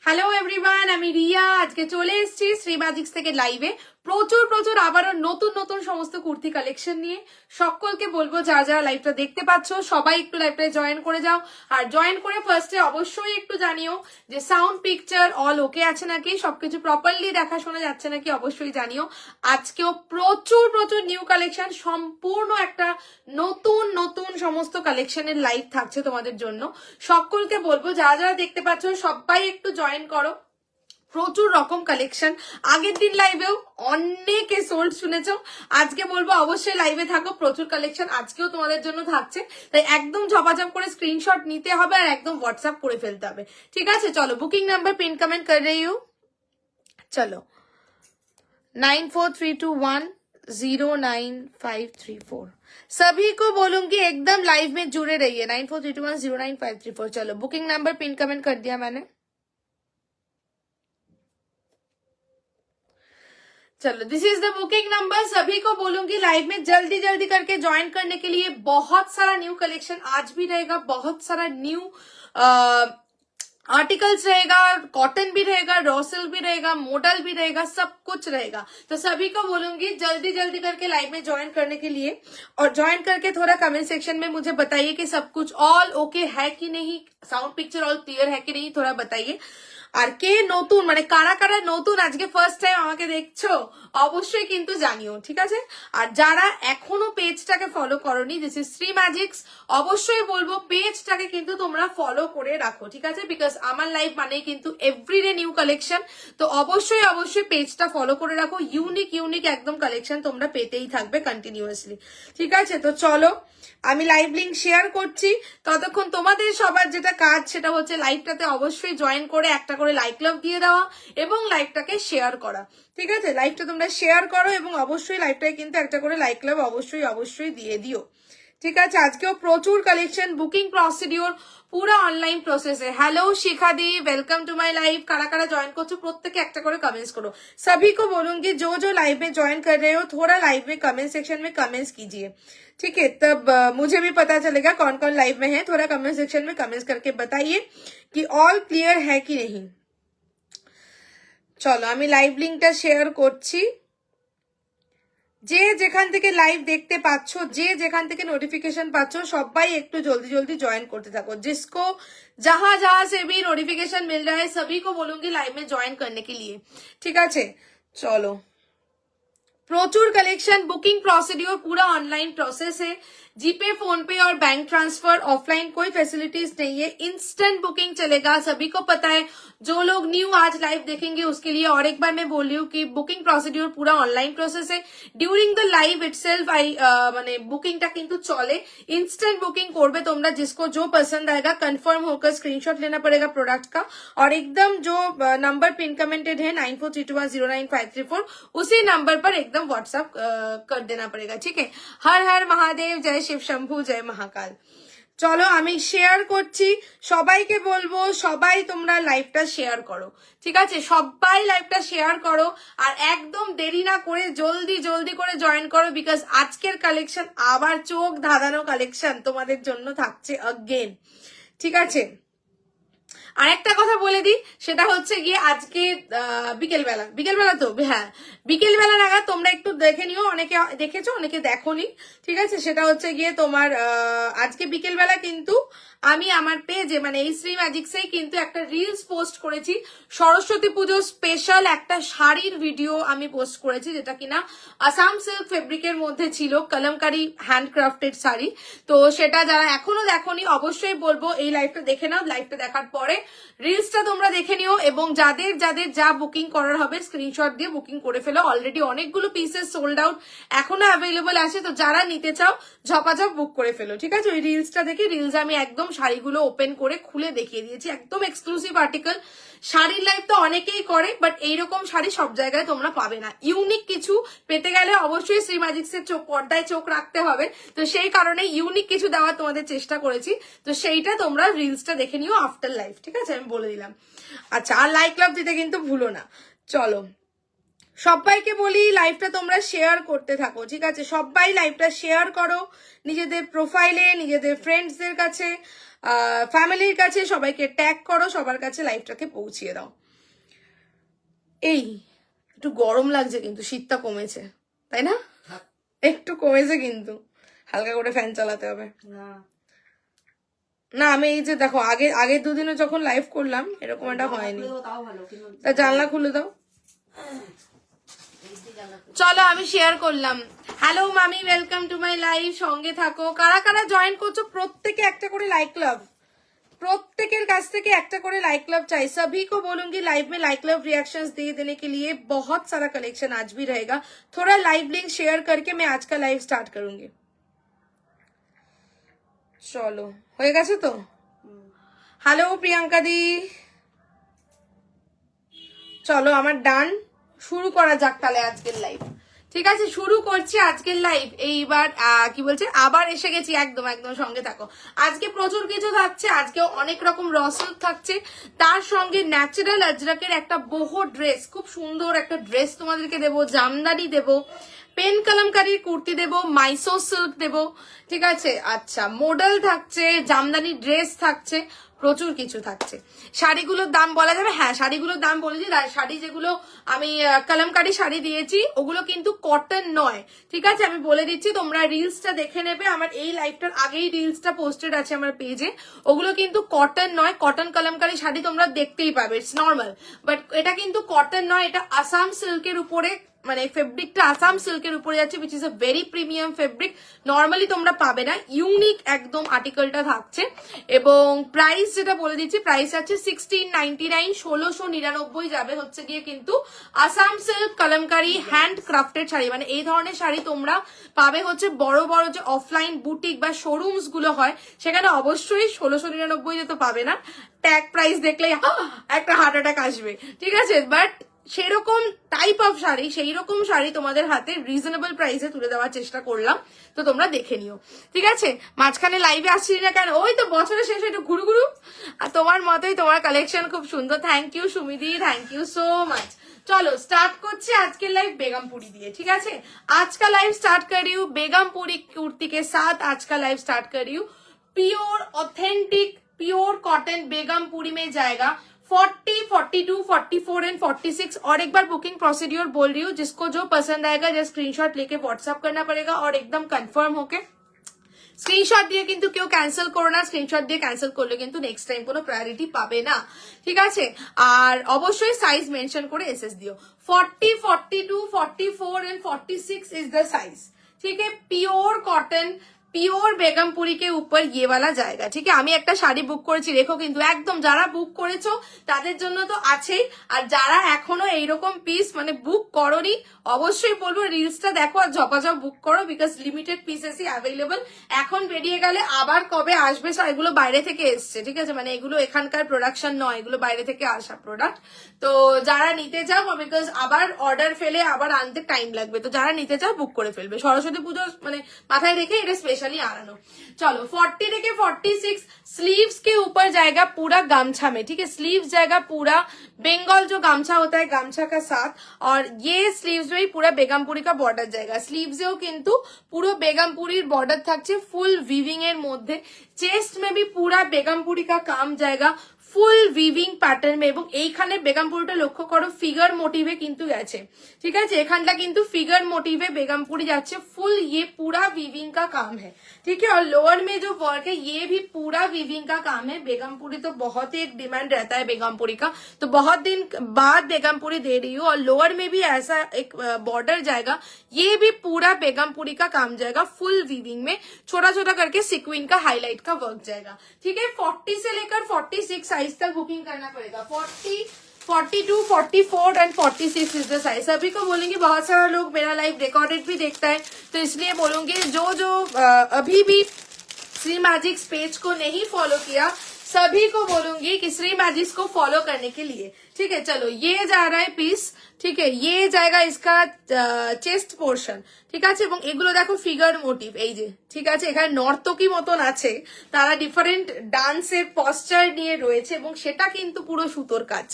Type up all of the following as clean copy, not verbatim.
Hello everyone, আমি রিয়া। আজকে চলে এসেছি শ্রী ম্যাজিক্স থেকে লাইভে প্রচুর প্রচুর আবারও নতুন নতুন সমস্ত কুর্তি কালেকশন নিয়ে। সকলকে বলবো যারা যারা লাইভটা দেখতে পাচ্ছ সবাই একটু লাইভটা জয়েন করে যাও। আর জয়েন করে ফার্স্টে অবশ্যই একটু জানিও যে সাউন্ড পিকচার অল ওকে আছে নাকি, সবকিছু প্রপারলি দেখা শোনা যাচ্ছে নাকি, অবশ্যই জানিও। আজকেও প্রচুর প্রচুর নিউ কালেকশন, সম্পূর্ণ একটা নতুন নতুন সমস্ত কালেকশনের লাইভ থাকছে তোমাদের জন্য। সকলকে বলবো যারা যারা দেখতে পাচ্ছ সবাই একটু জয়েন করো। প্রচুর রকম কালেকশন, আগের দিন লাইভেও অনেকে সোল্ড শুনেছো, আজকে বলবো অবশ্যই লাইভে থাকো। প্রচুর কালেকশন আজকেও তোমাদের জন্য থাকছে, তাই একদম ঝপাঝপ করে স্ক্রিনশট নিতে হবে আর একদম হোয়াটসঅ্যাপ করে ফেলতে হবে। ঠিক আছে, চলো বুকিং নাম্বার পিন কমেंट कर रही हूँ। चलो 9432109534, सभी को बोलूंगी एकदम लाइव में जुड़े रहिए। 9432109534। चलो बुकिंग नंबर पिन कमेंट कर दिया मैंने। चलो this is the booking number. सभी को बोलूंगी लाइव में जल्दी जल्दी करके ज्वाइन करने के लिए। बहुत सारा न्यू कलेक्शन आज भी रहेगा, बहुत सारा न्यू आर्टिकल्स रहेगा, कॉटन भी रहेगा, रॉ सिल्क भी रहेगा, मॉडल भी रहेगा, सब कुछ रहेगा। तो सभी को बोलूंगी जल्दी जल्दी करके लाइव में ज्वाइन करने के लिए। और ज्वाइन करके थोड़ा कमेंट सेक्शन में मुझे बताइए कि सब कुछ ऑल ओके है कि नहीं, साउंड पिक्चर ऑल क्लियर है कि नहीं, थोड़ा बताइए। আর কে নতুন, মানে কারা কারা নতুন আজকে ফার্স্ট টাইম আমাকে দেখছো অবশ্যই কিন্তু জানিও, ঠিক আছে। আর যারা এখনো পেজটাকে ফলো করোনি, দিস ইজ শ্রী ম্যাজিক্স, অবশ্যই বলবো পেজটাকে কিন্তু তোমরা ফলো করে রাখো, ঠিক আছে। বিকজ আমার লাইভ মানেই কিন্তু এভরিডে নিউ কালেকশন, তো অবশ্যই অবশ্যই পেজটা ফলো করে রাখো। ইউনিক ইউনিক একদম কালেকশন তোমরা পেতেই থাকবে কন্টিনিউয়াসলি, ঠিক আছে। তো চলো আমি লাইভ লিংক শেয়ার করছি, ততক্ষণ তোমাদের সবার যেটা কাজ সেটা হচ্ছে লাইভটাতে অবশ্যই জয়েন করে একটা করে লাইক লাভ দিয়ে দেওয়া এবং লাইভটাকে শেয়ার করা, ঠিক আছে। লাইভটা তোমরা শেয়ার করো এবং অবশ্যই লাইভটাকে কিন্তু একটা করে লাইক লাভ অবশ্যই অবশ্যই দিয়ে দিও, ঠিক আছে। আজকেও প্রচুর কালেকশন, বুকিং প্রসিডিওর पूरा ऑनलाइन प्रोसेस है। Hello Shikha di, welcome to my live. कारा कारा ज्वाइन করছো প্রত্যেকে একটা করে कमेंट्स करो। सभी को बोलूंगी जो जो लाइव में ज्वाइन कर रहे हो थोड़ा लाइव में कमेंट सेक्शन में कमेंट्स कीजिए, ठीक है। तब मुझे भी पता चलेगा कौन कौन लाइव में है। थोड़ा कमेंट सेक्शन में कमेंट्स करके बताइए कि ऑल क्लियर है कि नहीं। চলো আমি লাইভ লিংকটা শেয়ার করছি। যে যেখান থেকে লাইভ দেখতে পাচ্ছ, যে যেখান থেকে নোটিফিকেশন পাচ্ছ, সবাই একটু জলদি জলদি জয়েন করতে থাকো। जिसको जहां जहां से भी नोटिफिकेशन मिल रहा है सभी को बोलूंगी लाइव में ज्वाइन करने के लिए, ठीक আছে। चलो प्रचुर कलेक्शन, बुकिंग प्रोसीड्योर पूरा ऑनलाइन प्रोसेस है। जीपे, फोन पे और बैंक ट्रांसफर, ऑफलाइन कोई फैसिलिटीज नहीं है, इंस्टेंट बुकिंग चलेगा। सभी को पता है, जो लोग न्यू आज लाइव देखेंगे उसके लिए और एक बार मैं बोल रही हूँ कि बुकिंग प्रोसीड्योर पूरा ऑनलाइन प्रोसेस है। ड्यूरिंग द लाइव इटसेल्फ माने बुकिंगটা কিন্তু চলে, इंस्टेंट बुकिंग করবে তোমরা। जिसको जो पसंद आएगा कंफर्म होकर स्क्रीनशॉट लेना पड़ेगा प्रोडक्ट का, और एकदम जो नंबर पिन कमेंटेड है 9432109534 उसी नंबर पर एकदम व्हाट्सएप कर देना पड़ेगा, ठीक है। हर हर महादेव, जय शिव शंभू, जय महाकाल। চলো আমি শেয়ার করছি, সবাইকে বলবো সবাই তোমরা লাইভটা শেয়ার করো, ঠিক আছে। সবাই লাইভটা শেয়ার করো আর একদম দেরি না করে জলদি জলদি করে জয়েন করো, বিকজ আজকের কালেকশন আবার চোখ ধাঁধানো কালেকশন তোমাদের জন্য থাকছে অগেন, ঠিক আছে। আরেকটা কথা বলে দিই, সেটা হচ্ছে গিয়ে আজকে বিকেলবেলা তো হ্যাঁ বিকেলবেলা নাগাদ তোমরা একটু দেখে নিও, অনেকে দেখেছো অনেকে দেখোনি, ঠিক আছে। সেটা হচ্ছে গিয়ে তোমার আজকে বিকেলবেলা কিন্তু আমি আমার পেজে মানে এই শ্রী ম্যাজিক্সেই কিন্তু একটা রিলস পোস্ট করেছি। সরস্বতী পুজো স্পেশাল একটা শাড়ির ভিডিও আমি পোস্ট করেছি, যেটা কিনা আসাম সিল্ক ফেব্রিকের মধ্যে ছিল, কলমকারি হ্যান্ডক্রাফটেড শাড়ি। তো সেটা যারা এখনো দেখোনি অবশ্যই বলবো এই লাইভটা দেখে নাও। লাইভটা দেখার পরে রিলসটা তোমরা দেখে নিও এবং যাদের যাদের যা বুকিং করার হবে স্ক্রিনশট দিয়ে বুকিং করে ফেলো। অলরেডি অনেকগুলো পিসেস সোল্ড আউট এখনো অ্যাভেলেবল আছে, তো যারা নিতে চাও ঝপাঝপ বুক করে ফেলো, ঠিক আছে। ওই রিলসটা দেখে, রিলস আমি একদম শাড়িগুলো ওপেন করে খুলে দেখিয়ে দিয়েছি, একদম এক্সক্লুসিভ আর্টিকেল। শাড়ির লাইভ তো অনেকেই করে, বাট এইরকম শাড়ি সব জায়গায় তোমরা পাবে না। ইউনিক কিছু পেতে গেলে অবশ্যই শ্রী ম্যাজিক্সের পর্দায় চোখ রাখতে হবে, তো সেই কারণে ইউনিক কিছু দেওয়ার তোমাদের চেষ্টা করেছি। তো সেইটা তোমরা রিলসটা দেখে নিও আফটার লাইভ, ঠিক আছে, আমি বলে দিলাম। আচ্ছা, আর লাইক লাভ দিতে কিন্তু ভুলো না। চলো সবাইকে বলি লাইভটা তোমরা শেয়ার করতে থাকো, ঠিক আছে। সবাই লাইভটা শেয়ার করো নিজেদের প্রোফাইলে, নিজেদের ফ্রেন্ডসদের কাছে। ফ্যামিলির কাছে সবাইকে ট্যাগ করো, সবার কাছে লাইভটাকে পৌঁছিয়ে দাও। এই একটু গরম লাগছে কিন্তু শীতটা কমেছে, তাই না? একটু কমেছে কিন্তু, হালকা করে ফ্যান চালাতে হবে। না আমি এই যে দেখো আগের দুদিনে যখন লাইভ করলাম এরকম একটা হয়নি। তা জানলা খুলে দাও। চলো আমি শেয়ার করলাম। হ্যালো মামি, ওয়েলকাম টু মাই লাইভ। সঙ্গে থাকো, কারা কারা জয়েন করছো প্রত্যেকে একটা করে লাইক लव, प्रत्येकेर काछ थेके একটা করে लाइक लव चाहिए। सभी को बोलूंगी लाइव में लाइक लव रिएक्शंस दे देने के लिए। बहुत सारा कलेक्शन आज भी रहेगा। थोड़ा लाइव लिंक शेयर करके मैं आज का लाइव स्टार्ट करूंगी। चलो হয়ে গেছে তো? হ্যালো প্রিয়াঙ্কা দি, চলো আমার ডান, শুরু করা যাক তাহলে আজকের লাইভ। ঠিক আছে, শুরু করছি আজকের লাইভ। এইবার কি বলছে, আবার এসে গেছি, একদম একদম সঙ্গে থাকো। আজকে প্রচুর কিছু থাকছে, আজকে অনেক রকম রসদ থাকছে, তার সঙ্গে ন্যাচারাল আজরাকের একটা বহু ড্রেস, খুব সুন্দর একটা ড্রেস তোমাদেরকে দেবো, জামদানি দেবো, পেন কলমকারীর কুর্তি দেবো, মাইসো সিল্ক দেবো। ঠিক আছে, আচ্ছা মডেল থাকছে, জামদানি ড্রেস থাকছে, প্রচুর কিছু থাকছে। শাড়িগুলোর দাম বলা যাবে? হ্যাঁ শাড়িগুলোর দাম বলেছি। শাড়ি যেগুলো আমি কলমকারী শাড়ি দিয়েছি ওগুলো কিন্তু কটন নয়, ঠিক আছে? আমি বলে দিচ্ছি, তোমরা রিলসটা দেখে নেবে, আমার এই লাইভটার আগেই রিলসটা পোস্টেড আছে আমার পেজে। ওগুলো কিন্তু কটন নয়, কটন কলমকারী শাড়ি তোমরা দেখতেই পাবে, ইটস নর্মাল, বাট এটা কিন্তু কটন নয়, এটা আসাম সিল্কের উপরে, মানে ফেব্রিকটা আসাম সিল্কের উপরে যাচ্ছে, which is a very premium fabric, normally তোমরা পাবে না, ইউনিক একদম আর্টিকেলটা থাকছে। এবং প্রাইস যেটা বলে দিচ্ছি, প্রাইস আছে 1699, 1699 যাবে হচ্ছে গিয়ে কিন্তু Assam silk Kalamkari hand crafted sari. মানে এই ধরনের শাড়ি তোমরা পাবে হচ্ছে বড় বড় যে অফলাইন বুটিক বা শোরুমস গুলো হয় সেখানে অবশ্যই 1699 তো পাবে না, ট্যাগ প্রাইস দেখলেই একটা হার্ট অ্যাটাক আসবে, ঠিক আছে? বাট সেরকম টাইপ অফ শাড়ি, সেই রকম শাড়ি তোমাদের হাতে রিজনেবল প্রাইসে তুলে দেওয়ার চেষ্টা করলাম, তো তোমরা দেখে নিও, ঠিক আছে? মাঝখানে লাইভে আসছি না কেন, ওই তো বছরের শেষে একটু ঘুরু ঘুরু, আর তোমার মতোই তোমার কালেকশন খুব সুন্দর। থ্যাংক ইউ সুমিদি, থ্যাংক ইউ সো মাচ। চলো স্টার্ট করছি আজকের लाइव बेगमपुरी दिए, ठीक है? आज का लाइव स्टार्ट कर रही हूँ बेगमपुरी कुर्ती के साथ। आज का लाइव स्टार्ट कर रही हूँ pure authentic pure cotton Begampuri में जाएगा 40, 42, 44 एंड 46। और एक बार बुकिंग प्रोसीड्योर बोल रही हूँ, जिसको जो पसंद आएगा जस्ट स्क्रीनशॉट लेके व्हाट्सएप करना पड़ेगा और एकदम कंफर्म होके স্ক্রিনশট দিয়ে কিন্তু কেউ ক্যান্সেল করো না, স্ক্রিনশট দিয়ে ক্যান্সেল করলে কিন্তু নেক্সট টাইম কোনো প্রায়োরিটি পাবে না, ঠিক আছে? আর অবশ্যই সাইজ মেনশন করে এসএস দিও। 40, 42, 44 एंड 46 इज द साइज, ठीक है? प्योर कॉटन পিওর বেগমপুরি কে উপর ये वाला জায়গা, ঠিক আছে? আমি একটা শাড়ি বুক করেছি, রেখো কিন্তু একদম, যারা বুক করেছো তাদের জন্য তো আছেই, আর যারা এখনো এইরকম পিস মানে বুক করোনি অবশ্যই বলবো রিলসটা দেখো আর ঝপাঝপ বুক করো, বিকজ লিমিটেড পিসেসই অ্যাভেলেবল। এখন বেরিয়ে গেলে আবার কবে আসবে, এগুলো বাইরে থেকে এসছে, ঠিক আছে? মানে এগুলো এখানকার প্রোডাকশন নয়, এগুলো বাইরে থেকে আসা প্রোডাক্ট। তো যারা নিতে চাও, বিকজ আবার অর্ডার ফেলে আবার আনতে টাইম লাগবে, তো যারা নিতে চাও বুক করে ফেলবে, সরস্বতী পুজো মানে মাথায় রেখে এটা स्पेशली आना। चलो 40 থেকে 46 स्लीव्स के ऊपर जाएगा पूरा गामछा में, ठीक है? स्लीव्स जाएगा पूरा बंगाल जो गामछा होता है गामछा का साथ, और ये स्लीव्स में ही पूरा बेगमपुरी का बॉर्डर जाएगा। स्लीव्सेও কিন্তু পুরো বেগমপুরির বর্ডার থাকছে ফুল উইভিং এর মধ্যে। চেস্ট में भी पूरा बेगमपुरी का काम जाएगा ফুল উইভিং প্যাটার্ন में, এবং এইখানে বেগমপুরিটা লক্ষ্য করো ফিগার মোটিভে কিন্তু গেছে, ঠিক আছে? এখানটা কিন্তু ফিগার मोटिवे बेगमपुरी जाচ্ছে ফুল, ये पूरा वीविंग का काम है, ठीक है? और लोअर में जो वर्क है ये भी पूरा वीविंग का काम है। बेगमपुरी तो बहुत ही एक डिमांड रहता है बेगमपुरी का, तो बहुत दिन बाद बेगमपुरी दे रही हूँ। और लोअर में भी ऐसा एक बॉर्डर जाएगा, ये भी पूरा बेगमपुरी का काम जाएगा फुल वीविंग में, छोटा छोटा करके सिक्विन का हाईलाइट का वर्क जाएगा, ठीक है? 40 से लेकर 46 साइज तक बुकिंग करना पड़ेगा। 40, 42, 44 एंड 46 इज द साइज। सभी को बोलेंगे, बहुत सारा लोग मेरा लाइव रिकॉर्डेड भी देखता है, तो इसलिए बोलूंगी जो जो अभी भी श्री मैजिक्स पेज को नहीं फॉलो किया सभी को बोलूंगी कि श्री मैजिक्स को फॉलो करने के लिए, ठीक है? चलो ये जा रहा है पीस, ठीक है? ये जाएगा इसका চেস্ট পোর্শন, ঠিক আছে? এবং এগুলো দেখো ফিগার মোটিভ, এই যে, ঠিক আছে? এখানে নর্তকী মতন আছে, তারা ডিফারেন্ট ডান্সের পশ্চার নিয়ে রয়েছে, এবং সেটা কিন্তু পুরো সুতোর কাজ,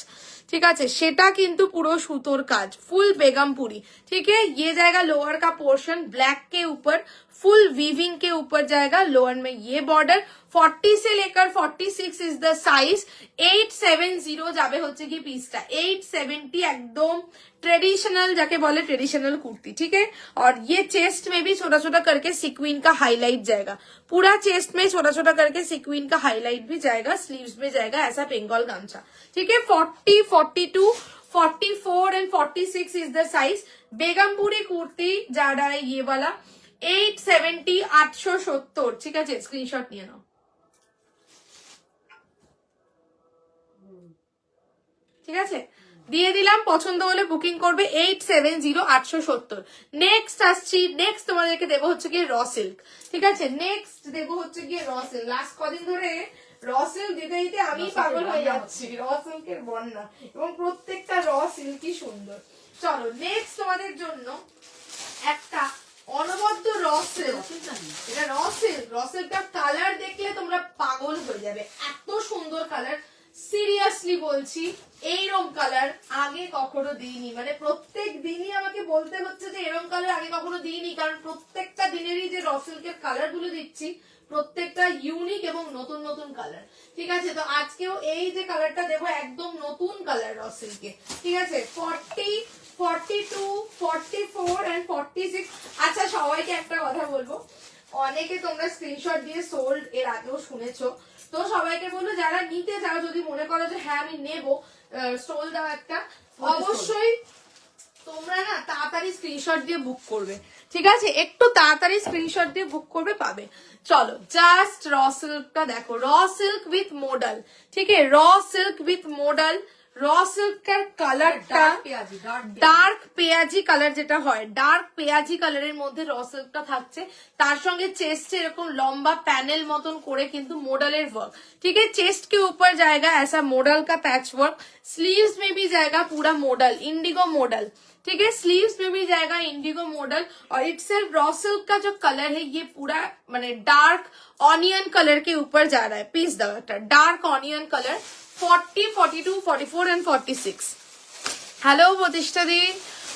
ठीक है? সেটা কিন্তু পুরো সুতোর কাজ, ফুল बेगमपुरी, ठीक है? ये जाएगा लोअर का पोर्शन ब्लैक के ऊपर फुल वीविंग के ऊपर जाएगा, लोअर में ये बॉर्डर, 40 से लेकर 46 इज द साइज, 870 যাবে হচ্ছে কি পিসটা, 870 एकदम ट्रेडिशनल जाके बोले ट्रेडिशनल कुर्ती, ठीक है। और ये चेस्ट में भी छोटा छोटा करके सिक्वीन का हाईलाइट जाएगा, पूरा चेस्ट में छोटा छोटा करके सिक्वीन का हाईलाइट भी जाएगा, स्लीव्स में जाएगा ऐसा बेंगल गामछा, ठीक है। 40, 42, 44 and 46 is the size. Begampuri kurti जा रहा है ये वाला 870, 870, ঠিক আছে, স্ক্রিনশট নিয়ে নাও, ঠিক আছে, দিয়ে দিলাম। পছন্দ হলে বুকিং করবে 870, 870। নেক্সট আসছি, নেক্সট তোমাদেরকে দেবো হচ্ছে গিয়ে র সিল্ক, ঠিক আছে। নেক্সট দেবো হচ্ছে গিয়ে র সিল্ক। লাস্ট কদিন ধরে র সিল্ক দিতে দিতে আমি পাগল হয়ে যাচ্ছি, র সিল্কের বন্যা, এবং প্রত্যেকটা র সিল্কই সুন্দর। চলো নেক্সট তোমাদের জন্য একটা অনবদ্য র সিল্ক, এটা র সিল্ক। র সিল্কটার কালার দেখলে তোমরা পাগল হয়ে যাবে, এত সুন্দর কালার, সিরিয়াসলি বলছি এইরকম কালার আগে কখনো দিইনি, মানে প্রত্যেক দিনই আমাকে বলতে হচ্ছে যে এরকম কালার আগে কখনো দিইনি, কারণ প্রত্যেকটা দিনেরই যে র সিল্কের কালার গুলো দিচ্ছি প্রত্যেকটা ইউনিক এবং নতুন নতুন কালার, ঠিক আছে। তো আজকেও এই যে কালারটা দেবো একদম নতুন কালার র সিল্কে, ঠিক আছে। 40, 42, 44 এন্ড 46। আচ্ছা সবাইকে একটা কথা বলবো, অনেকে তোমরা স্ক্রিনশট দিয়ে সোল্ড এর আগেও শুনেছো, তো সবাইকে বলবো যারা নিতে চাও, যদি মনে করো যে হ্যাঁ আমি নেবো, স্টোল দাও একটা, অবশ্যই তোমরা না তাড়াতাড়ি স্ক্রিনশট দিয়ে বুক করবে, ঠিক আছে, একটু তাড়াতাড়ি স্ক্রিনশট দিয়ে বুক করবে, পাবে। চলো জাস্ট র সিল্কটা দেখো, র সিল্ক উইথ মডেল, ঠিক আছে, র সিল্ক উইথ মডেল। র সিল্কের কালারটা ডার্ক পেঁয়াজি কালার, যেটা হয় ডার্ক পেঁয়াজি কালারের মধ্যে র সিল্কটা থাকছে, তার সঙ্গে চেস্টে এরকম লম্বা প্যানেল মতন করে কিন্তু মডেলের वर्क, ठीक है। चेस्ट के ऊपर जाएगा ऐसा मॉडल का पैच वर्क, स्लीव्स में भी जाएगा पूरा मॉडल इंडिगो मॉडल, ठीक है, स्लीव्स में भी जाएगा इंडिगो मॉडल। और इटसेल्फ रॉ सिल्क का जो कलर है ये पूरा माने डार्क ऑनियन कलर के ऊपर जा रहा है, पीस दाओ एक dark onion colour. 40, 42, 44 and 46। Hello प्रतिष्ठा दी।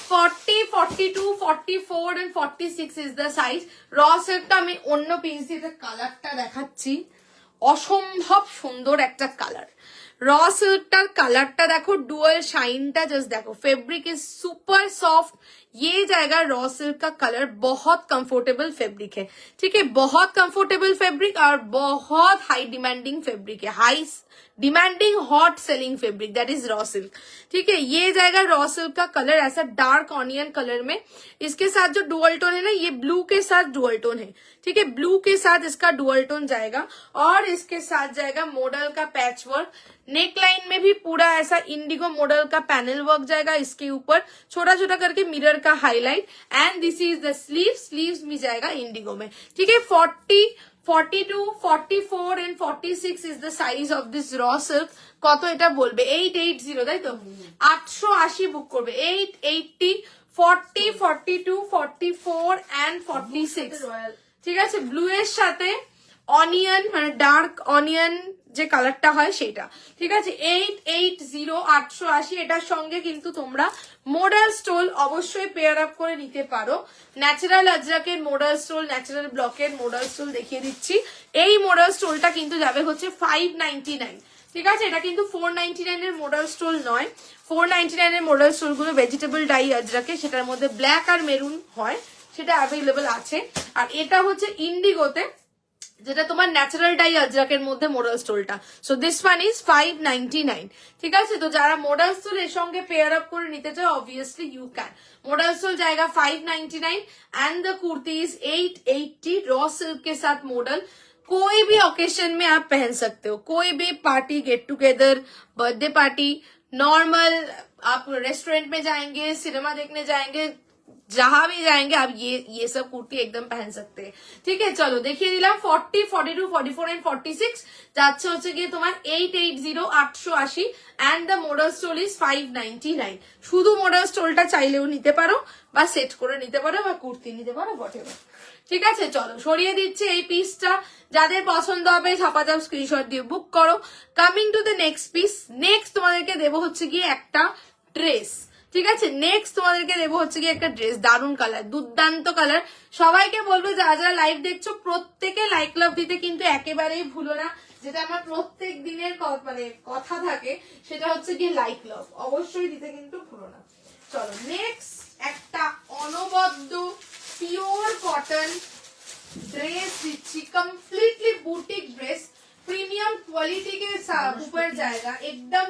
40, 42, 44 एंड 46 इज द साइज। র সিল্কটা আমি অন্য পিস দিয়ে কালারটা দেখাচ্ছি, অসম্ভব সুন্দর একটা কালার। র सिल्कটার কালারটা দেখো, ডুয়াল শাইনটা জাস্ট দেখো, फैब्रिक इज सुपर सॉफ्ट। ये जाएगा रॉ सिल्क का कलर, बहुत कंफर्टेबल फैब्रिक है, ठीक है, बहुत कंफर्टेबल फैब्रिक और बहुत हाई डिमांडिंग फैब्रिक है, high demanding hot selling fabric, that is raw silk, ठीक है। ये जाएगा रॉ सिल्क का कलर ऐसा डार्क ऑनियन कलर में, इसके साथ जो डुअल टोन है ना, ये ब्लू के साथ डुअल टोन है, ठीक है, ब्लू के साथ इसका डुअल टोन जाएगा, और इसके साथ जाएगा मॉडल का पैच वर्क। नेक लाइन में भी पूरा ऐसा इंडिगो मॉडल का पैनल वर्क जाएगा, इसके ऊपर छोटा छोटा करके मिरर का highlight, and this is the sleeve, sleeves भी जाएगा इंडिगो में, ठीक है। 40, 42, 44 and 46 is the size of this raw silk. কত এটা বলবে? 880, তাই তো, 880 বুক করবে, 880, 40, 42, 44 এন্ড 46, ঠিক আছে। ব্লু এর সাথে অনিয়ন মানে ডার্ক অনিয়ন যে কালারটা হয় সেটা, ঠিক আছে। 880, 880, এটার সঙ্গে কিন্তু তোমরা মডেল স্টোল অবশ্যই পেয়ার আপ করে নিতে পারো। ন্যাচারাল আজরাকের মডেল স্টোল, ন্যাচারাল ব্লকের মডেল স্টোল দেখিয়ে দিচ্ছি। এই মডেল স্টোলটা কিন্তু যাবে হচ্ছে 599, ঠিক আছে, এটা কিন্তু 499 এর মডেল স্টোল নয়। 499 এর মডেল স্টোল গুলো ভেজিটেবল ডাই আজরাকে, সেটার মধ্যে ব্ল্যাক আর মেরুন হয়, সেটা অ্যাভেলেবল আছে। আর এটা হচ্ছে ইন্ডিগোতে, যেটা তোমার ন্যাচারাল ডাই আজরাকের মধ্যে মডেল স্টোলটা। সো দিস ওয়ান ইজ 599, ঠিক আছে। তো যারা মডেল স্টোল এর সঙ্গে পেয়ার আপ করে নিতে চাও, obviously you can. Model stole जाएगा 599 and the kurti is 880 raw silk के साथ मॉडल। कोई भी ओकेशन में आप पहन सकते हो, कोई भी party, get together, birthday party, normal आप रेस्टोरेंट में जाएंगे, सिनेमा देखने जाएंगे, जहां भी जाएंगे आप ये सब कुर्ती एकदम पहन सकते हैं, ठीक है। चलो देखिए दिलाम 40, 42, 44 एंड 46 যাচ্ছে হচ্ছে গিয়ে তোমার 880, 880 and the model stole is 599। শুধু মডেল স্টোলটা চাইলেও নিতে পারো, বা সেট করে নিতে পারো, বা কুর্তি নিতে পারো, হোয়াটএভার, ঠিক আছে। চলো সরিয়ে দিচ্ছি এই পিসটা, যাদের পছন্দ হবে ঝাপাঝাপ স্ক্রিনশট দিয়ে বুক করো। Coming to the next piece, next তোমাদেরকে দেবো হচ্ছে গিয়ে একটা ড্রেস, ঠিক আছে, নেক্সট তোমাদেরকে দেবো হচ্ছে কি একটা ড্রেস, দারুন কালার, দুর্দান্ত কালার। সবাইকে বলবো যারা যারা লাইভ দেখছো প্রত্যেকে লাইক লাভ দিতে কিন্তু একেবারেই ভুলো না, যেটা আমার প্রত্যেক দিনের মানে কথা থাকে, সেটা হচ্ছে গিয়ে লাইক লাভ অবশ্যই দিতে কিন্তু ভুলো না। চলো নেক্সট একটা অনবদ্য পিওর কটন ड्रेस दिच्छी, completely boutique dress, premium quality के ऊपर जाएगा, एकदम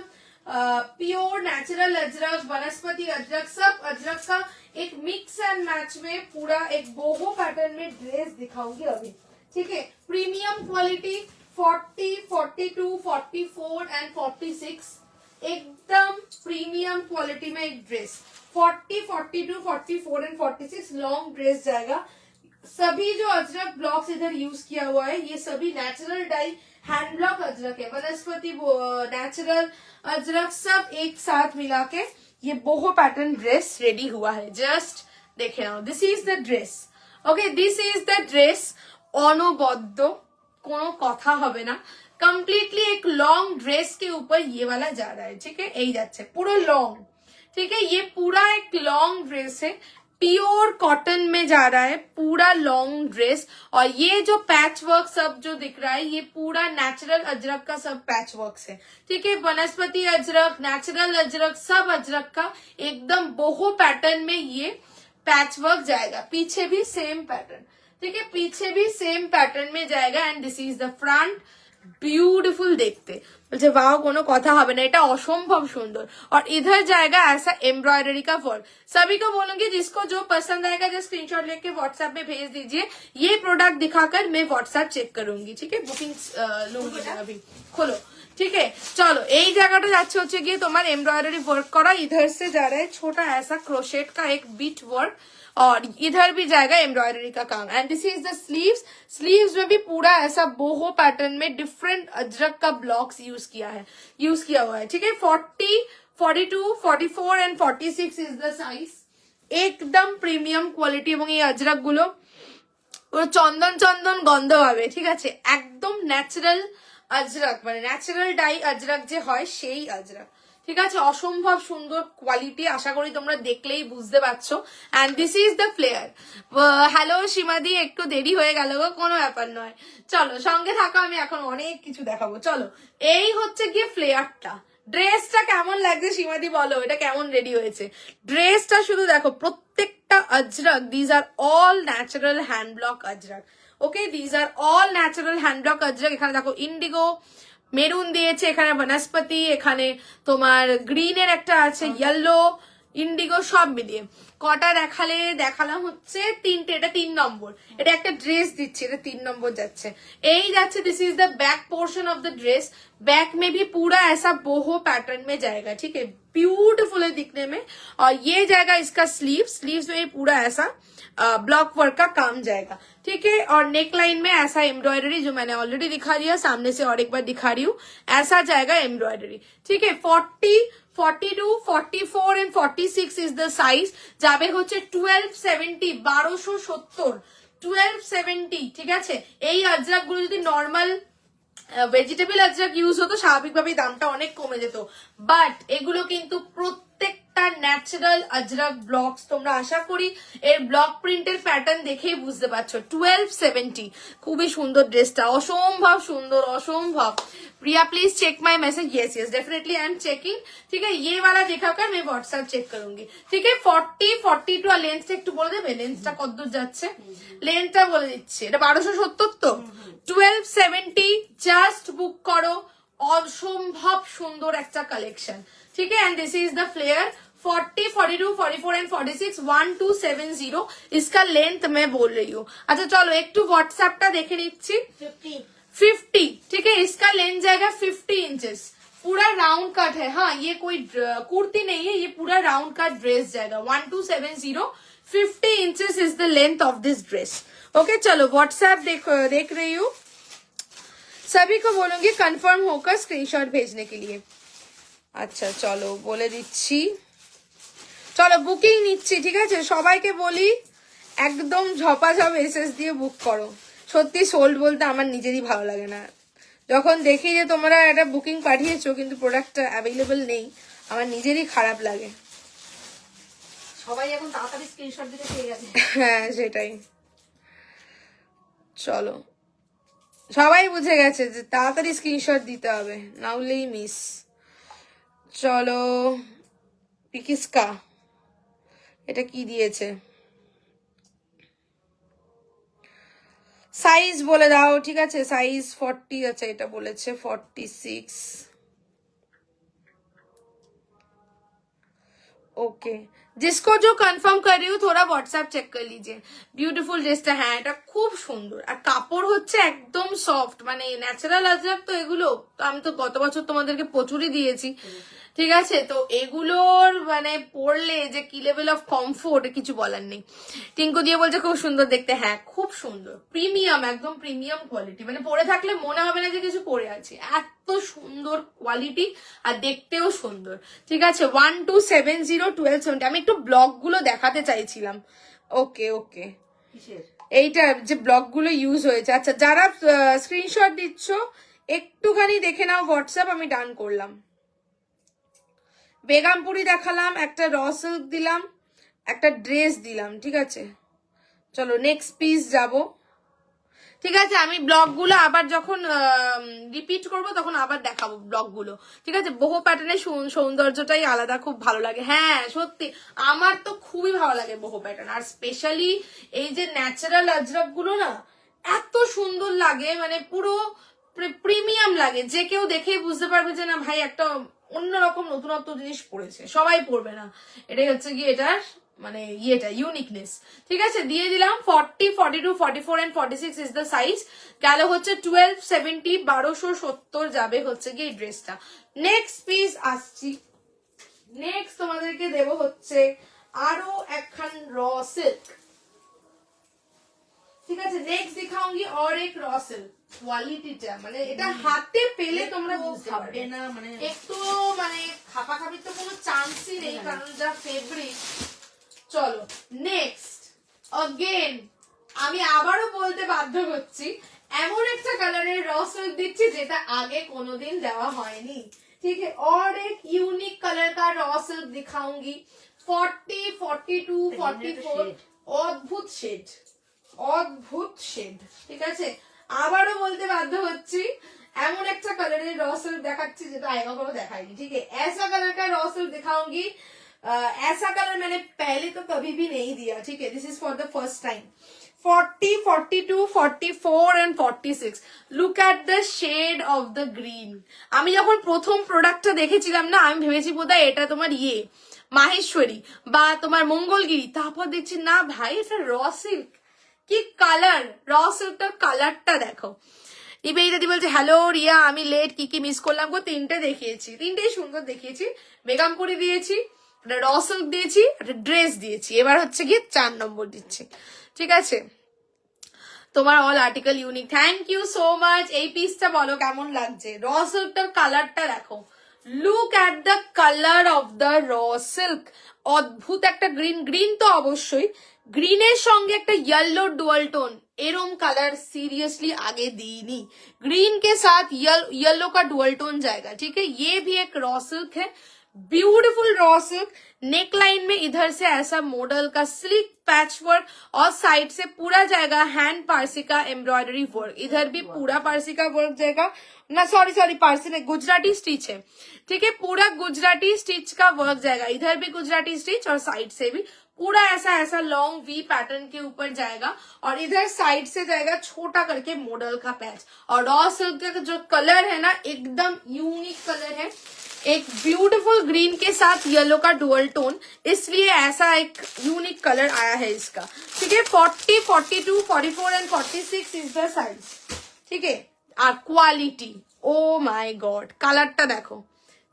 प्योर नेचुरल अजरक, वनस्पति अजरक, सब अजरक का एक मिक्स एंड मैच में पूरा एक बोहो पैटर्न में ड्रेस दिखाऊंगी अभी। ठीक है, प्रीमियम क्वालिटी 40, 42, 44 एंड 46, एकदम प्रीमियम क्वालिटी में एक ड्रेस 40, 42, 44 एंड 46 लॉन्ग ड्रेस जाएगा। सभी जो अजरक ब्लॉक्स इधर यूज किया हुआ है ये सभी natural die hand block Ajrak है, वनस्पति नेचुरल अजरक सब एक साथ मिला के ये बोहो पैटर्न ड्रेस रेडी हुआ है। जस्ट देखे नाओ, this is the dress. Okay, this is the dress. অনবদ্য, কোনো কথা হবে না, कम्प्लीटली एक लॉन्ग ड्रेस के ऊपर ये वाला जा रहा है। ठीक है, यही যাচ্ছে पूरा लॉन्ग। ठीक है, ये पूरा एक लॉन्ग ड्रेस है, प्योर कॉटन में जा रहा है, पूरा लॉन्ग ड्रेस। और ये जो पैच वर्क सब जो दिख रहा है ये पूरा नेचुरल अजरक का सब पैच वर्क है। ठीक है, वनस्पति अजरक, नेचुरल अजरक, सब अजरक का एकदम बोहो पैटर्न में ये पैच वर्क जाएगा। पीछे भी सेम पैटर्न, ठीक है, पीछे भी सेम पैटर्न में जाएगा। And this is the front, beautiful देखते, বলছে वाओ কোনো কথা হবে না, এটা অসম্ভব সুন্দর। और इधर जाएगा ऐसा एम्ब्रॉयडरी का वर्क। सभी को बोलूंगी जिसको जो पसंद आएगा जो स्क्रीनशॉट लेके व्हाट्सएप में भेज दीजिए, ये प्रोडक्ट दिखाकर मैं व्हाट्सएप चेक करूंगी। ठीक है, बुकिंग लूंगी मैं अभी, खोलो। ठीक है, चलो এই জায়গাটা যাচ্ছে হচ্ছে গিয়ে তোমার एम्ब्रॉयडरी वर्क करा, इधर से जा रहा है छोटा ऐसा क्रोशेट का एक बीट वर्क, और इधर भी जाएगा एम्ब्रॉयडरी का काम। And this is the sleeves, sleeves में भी पूरा ऐसा बोहो पैटर्न में डिफरेंट अजरक का ब्लॉक्स यूज किया हुआ है। ठीक है, 40, 42, 44 एंड 46 इज द साइज। एकदम प्रिमियम क्वालिटी এবং এই अजरक গুলো পুরো চন্দন চন্দন গন্ধ হবে। ঠিক আছে, একদম ন্যাচারাল अजरक মানে ন্যাচারাল ডাই अजरक যে হয় সেই अजरक। ঠিক আছে, অসম্ভব সুন্দর কোয়ালিটি, আশা করি তোমরা দেখলেই বুঝতে পারছো। And this is the flare. Hello সীমাদি, একটু দেরি হয়ে গেল গো, কোনো ব্যাপার নয়, চলো সঙ্গে থাকো, আমি এখন অনেক কিছু দেখাবো। চলো, এই হচ্ছে গিয়ে ফ্লেয়ারটা। ড্রেসটা কেমন লাগছে সীমাদি বলো, এটা কেমন রেডি হয়েছে? ড্রেসটা শুধু দেখো, প্রত্যেকটা Ajrak, these are all natural hand block Ajrak. Okay, these are all natural hand block Ajrak. এখানে দেখো ইন্ডিগো মেরুন দিয়েছে, এখানে বনস্পতি, এখানে তোমার গ্রিনের একটা আছে, ইয়েলো, ইন্ডিগো, সব মিলিয়ে কটা দেখালাম হচ্ছে তিনটে, এটা 3 নম্বর। এটা একটা ড্রেস দিচ্ছে, এটা 3 নম্বর যাচ্ছে, এই যাচ্ছে। This is the back portion of the dress, back में भी पूरा ऐसा बोहो पैटर्न में जाएगा। ठीक है, ब्यूटीफुल है दिखने में। और ये जाएगा इसका स्लीव्स में भी पूरा ऐसा ब्लॉक वर्क का काम जाएगा। ठीक है, और नेक लाइन में ऐसा एम्ब्रॉयडरी जो मैंने ऑलरेडी दिखा दिया, सामने से और एक बार दिखा रही हूँ, ऐसा जाएगा एम्ब्रॉयडरी। ठीक है, 40, 42, 44 एंड 46 इज द साइज। যাবে হচ্ছে 1270, 1270, 1270। ঠিক আছে, এই अजरक গুলো যদি নর্মাল ভেজিটেবল अजरक ইউজ হতো স্বাভাবিকভাবেই দামটা অনেক কমে যেত, বাট এগুলো কিন্তু প্রত্যেকটা ন্যাচারাল अजरक ব্লকস। তোমরা আশা করি এর ব্লক প্রিন্টের প্যাটার্ন দেখেই বুঝতে পারছো। 1270, খুবই সুন্দর ড্রেসটা, অসম্ভব সুন্দর, অসম্ভব। Priya please check my message. Yes yes, definitely I am checking. ठीक है, ये वाला दिखाकर मैं व्हाट्सएप चेक करूंगी। ठीक है, 40, 42 আর লেন্থটা একটু বলে দেবে, লেন্থটা কতদূর যাচ্ছে? লেন্থটা বলে দিচ্ছি, এটা 1270 তো 1270। জাস্ট বুক করো, অসম্ভব সুন্দর একটা কালেকশন। ঠিক আছে, and this is the flare. 40, 42, 44 and 46, 1270 इसका लेंथ मैं बोल रही हूँ। अच्छा चलो একটু व्हाट्सएपটা দেখে নিচ্ছি। 50। ठीक है, इसका लेंथ जाएगा 50 इंचेस, पूरा राउंड कट है। हाँ, ये कोई कुर्ती नहीं है, ये पूरा राउंड कट ड्रेस जाएगा। 1270, 50 inches is the length of this dress. Okay, चलो व्हाट्सएप देख रही हूँ, सभी को बोलूंगी कंफर्म होकर स्क्रीनशॉट भेजने के लिए। अच्छा चलो बोले দিচ্ছি, চলো বুকিং নিচ্ছি। ঠিক আছে, সবাইকে বলি একদম ঝপাঝপ এসএস দিয়ে বুক করো। সত্যি সোল্ড বলতে আমার নিজেরই ভালো লাগে না, যখন দেখি যে তোমরা একটা বুকিং পাঠিয়েছো কিন্তু প্রোডাক্টটা অ্যাভেলেবল নেই, আমার নিজেরই খারাপ লাগে। সবাই এখন তাড়াতাড়ি স্ক্রিনশট দিতে পেয়ে গেছে। হ্যাঁ সেটাই, চলো সবাই বুঝে গেছে যে তাড়াতাড়ি স্ক্রিনশট দিতে হবে, না হলেই মিস। চলো পিকিসকা, এটা কি দিয়েছে, সাইজ বলে দাও। ঠিক আছে, সাইজ 40 আছে, এটা বলেছে 46। ओके, जिसको जो कंफर्म कर रही हूँ थोड़ा व्हाट्सएप चेक कर लीजिए। বিউটিফুল ড্রেসটা, হ্যাঁ এটা খুব সুন্দর, আর কাপড় হচ্ছে একদম সফট, মানে ন্যাচারাল আজরাক তো এগুলো, তো আমি তো গত বছর তোমাদেরকে প্রচুরই দিয়েছি। ঠিক আছে, তো এগুলোর মানে পরলে যে কি লেভেল অফ কমফোর্ট কিছু বলার নেই। টিঙ্কু দিয়ে বলছে খুব সুন্দর দেখতে, হ্যাঁ খুব সুন্দর, প্রিমিয়াম, একদম প্রিমিয়াম কোয়ালিটি, মানে পরে থাকলে মনে হবে না যে কিছু পরে আছি, এত সুন্দর কোয়ালিটি আর দেখতেও সুন্দর। ঠিক আছে, 1270 1270। আমি একটু ব্লগ গুলো দেখাতে চাইছিলাম। ওকে ওকে, এইটা যে ব্লগ গুলো ইউজ হয়েছে। আচ্ছা, যারা স্ক্রিনশট দিচ্ছ একটুখানি দেখে নাও হোয়াটসঅ্যাপ, আমি ডান করলাম। বেগমপুরি দেখালাম, একটা র সিল্ক দিলাম, একটা ড্রেস দিলাম। ঠিক আছে, চলো নেক্সট পিস যাব। ঠিক আছে, আমি ব্লগগুলো আবার যখন রিপিট করব তখন আবার দেখাবো ব্লগগুলো। ঠিক আছে, বহু প্যাটার্নের সৌন্দর্যটাই আলাদা, খুব ভালো লাগে। হ্যাঁ সত্যি, আমার তো খুবই ভালো লাগে বহু প্যাটার্ন, আর স্পেশালি এই যে ন্যাচারাল আজরক গুলো না এত সুন্দর লাগে, মানে পুরো প্রিমিয়াম লাগে, যে কেউ দেখেই বুঝতে পারবে যে না ভাই একটা অন্যরকম নতুনত্ব জিনিস পড়েছে, সবাই পড়বে না, এটাই হচ্ছে কি এটার মানে ইয়েটা ইউনিকনেস। ঠিক আছে, দিয়ে দিলাম 40, 42, 44 and 46 ইজ দ্য সাইজ। গেল হচ্ছে 1270, 1270 যাবে হচ্ছে কি এই ড্রেসটা। নেক্সট পিস আসছি, নেক্সট তোমাদেরকে দেব হচ্ছে আরো একখান র সিল্ক। ঠিক আছে, নেক্সট দেখাऊंगी और एक रॉ सिल्क। কোয়ালিটিটা মানে এটা হাতে পেলে তোমরা বুঝতে পারবে না, মানে একটু মানে খাপাখাপির তো কোনো চান্সই নেই, কারণ যা ফেব্রিক। চলো নেক্সট, अगेन আমি আবারও বলতে বাধ্য হচ্ছি, এমন একটা কালারের র সিল্ক দিচ্ছি যেটা আগে কোনোদিন দেওয়া হয়নি। ठीक है, और एक यूनिक कलर का रॉ सिल्क दिखाऊंगी। 40, 42, 44 অদ্ভুত শেড, অদ্ভুত শেড। ঠিক আছে, আবারও বলতে বাধ্য হচ্ছি, এমন একটা কালারের র সিল্ক দেখাচ্ছি যেটা আগে কখনো দেখাইনি। ठीक है, ऐसा कलर का रॉ सिल्क दिखाऊंगी। ऐसा कलर मैंने पहले तो कभी भी नहीं दिया। ठीक है, this is for the first time. 40, 42, 44 and 46. Look at the shade of the green. আমি যখন প্রথম প্রোডাক্টটা দেখেছিলাম না, আমি ভেবেছি বোধহয় এটা তোমার মাহেশ্বরী বা তোমার মঙ্গলগিরি, তারপর দেখছি না ভাই এটা র সিল্ক, কি কালার, র সিল্কটার কালারটা দেখো। ইবেই দাদি বলছে হ্যালো রিয়া, আমি লেট, কি কি মিস করলাম গো? তিনটে দেখিয়েছি, তিনটেই সুন্দর দেখিয়েছি। বেগমপুরি দিয়েছি, একটা র সিল্ক দিয়েছি, একটা ড্রেস দিয়েছি, এবার হচ্ছে গিয়ে 4 নম্বর দিচ্ছি। ঠিক আছে, তোমার all article unique, thank you so much. এই পিসটা বলো কেমন লাগছে, র সিল্কটার কালারটা দেখো, look at the colour of the raw silk. অদ্ভুত একটা গ্রিন, গ্রিন তো অবশ্যই, গ্রিনের সঙ্গে একটা येलो डुअल टोन, एरम कलर सीरियसली आगे दीनी। ग्रीन के साथ येलो का डुअल टोन जाएगा। ठीक है, ये भी एक रॉ सिल्क है, beautiful raw silk. Neck line में इधर से ऐसा मॉडल का स्लिक पैच वर्क, और साइड से पूरा जाएगा हैंड पारसी का एम्ब्रॉयडरी वर्क, इधर भी पूरा पारसी का वर्क जाएगा ना, सॉरी पारसी नहीं, गुजराती स्टिच है। ठीक है, पूरा गुजराती स्टिच का वर्क जाएगा, इधर भी गुजराती स्टिच और साइड से भी पूरा ऐसा लॉन्ग वी पैटर्न के ऊपर जाएगा, और इधर साइड से जाएगा छोटा करके मॉडल का पैच। और रॉ सिल्क का जो कलर है ना एकदम यूनिक कलर है, एक ब्यूटीफुल ग्रीन के साथ येलो का डुअल टोन, इसलिए ऐसा एक यूनिक कलर आया है इसका। ठीक है, 40, 42, 44 एंड 46 इज द साइज। ठीक है, আর কোয়ালিটি, ও মাই গড, কালারটা দেখো।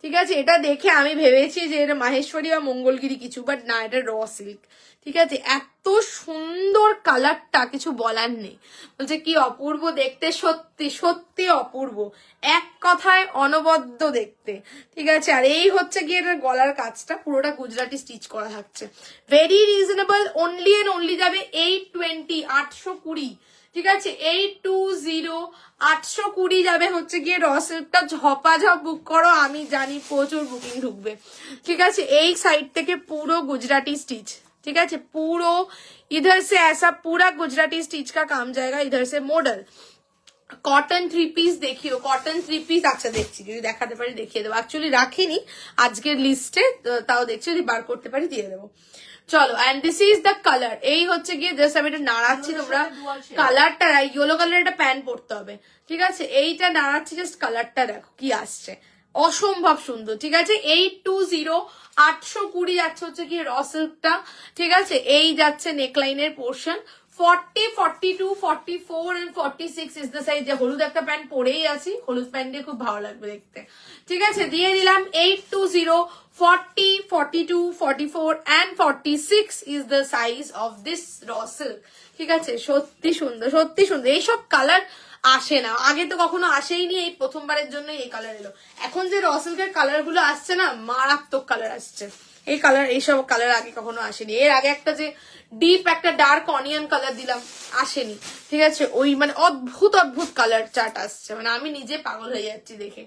ঠিক আছে, এটা দেখে আমি ভেবেছি যে এটা মাহেশ্বরী বা মঙ্গলগিরি কিছু, বাট না, এটা র সিল্ক। ঠিক আছে, এত সুন্দর কালারটা কিছু বলার নেই, বলছে কি অপূর্ব দেখতে, সত্যি সত্যি অপূর্ব, এক কথায় অনবদ্য দেখতে। ঠিক আছে, আর এই হচ্ছে গিয়ে এটার গলার কাজটা পুরোটা গুজরাটি স্টিচ করা থাকছে, very reasonable, only and only যাবে 820, 820। ঠিক আছে 820 820 যাবে হচ্ছে গিয়ে র সিল্কটা। ঝপাঝপ বুক করো, আমি জানি প্রচুর বুকিং ঢুকবে। ঠিক আছে এই সাইড থেকে পুরো गुजराती स्टिच, ठीक है पूरो इधर से ऐसा पूरा गुजराती स्टिच का काम जाएगा, इधर से मॉडल কটন থ্রি পিস দেখিও, কটন থ্রি পিস। আচ্ছা দেখছি যদি দেখাতে পারি দেখিয়ে দেবো, অ্যাকচুয়ালি রাখিনি আজকের লিস্টে, তাও দেখছি যদি বার করতে পারি দিয়ে দেবো। চলো and this is the colour. এই হচ্ছে গিয়ে জাস্ট আমি এটা নাড়াচ্ছি, তোমরা কালারটা ইয়েলো কালার একটা প্যান্ট পরতে হবে। ঠিক আছে এইটা নাড়াচ্ছি, জাস্ট কালারটা দেখো কি আসছে, অসম্ভব সুন্দর। ঠিক আছে 820 820 যাচ্ছে হচ্ছে কি র সিল্কটা। ঠিক আছে এই যাচ্ছে নেকলাইনের portion. 40 42 44 and 46 is the size। যে হলুদ একটা প্যান্ট পরেই আছি, হলুদ প্যান্ট দিয়ে খুব ভালো লাগবে দেখতে। ঠিক আছে দিয়ে দিলাম 820 40 42 44 and 46 is the size of this raw silk। ঠিক আছে সত্যি সুন্দর, সত্যি সুন্দর। এইসব কালার আসে না, আগে তো কখনো আসেইনি, এই প্রথমবারের জন্য এই কালার এলো। এখন যে র সিল্কের কালার গুলো আসছে না, মারাত্মক কালার আসছে। এই কালার, এইসব কালার আগে কখনো আসেনি। এর আগে একটা যে ডিপ একটা ডার্ক অনিয়ন কালার দিলাম, আসেনি। ঠিক আছে ওই মানে অদ্ভুত অদ্ভুত কালার চার্ট আসছে, মানে আমি নিজে পাগল হয়ে যাচ্ছি দেখে।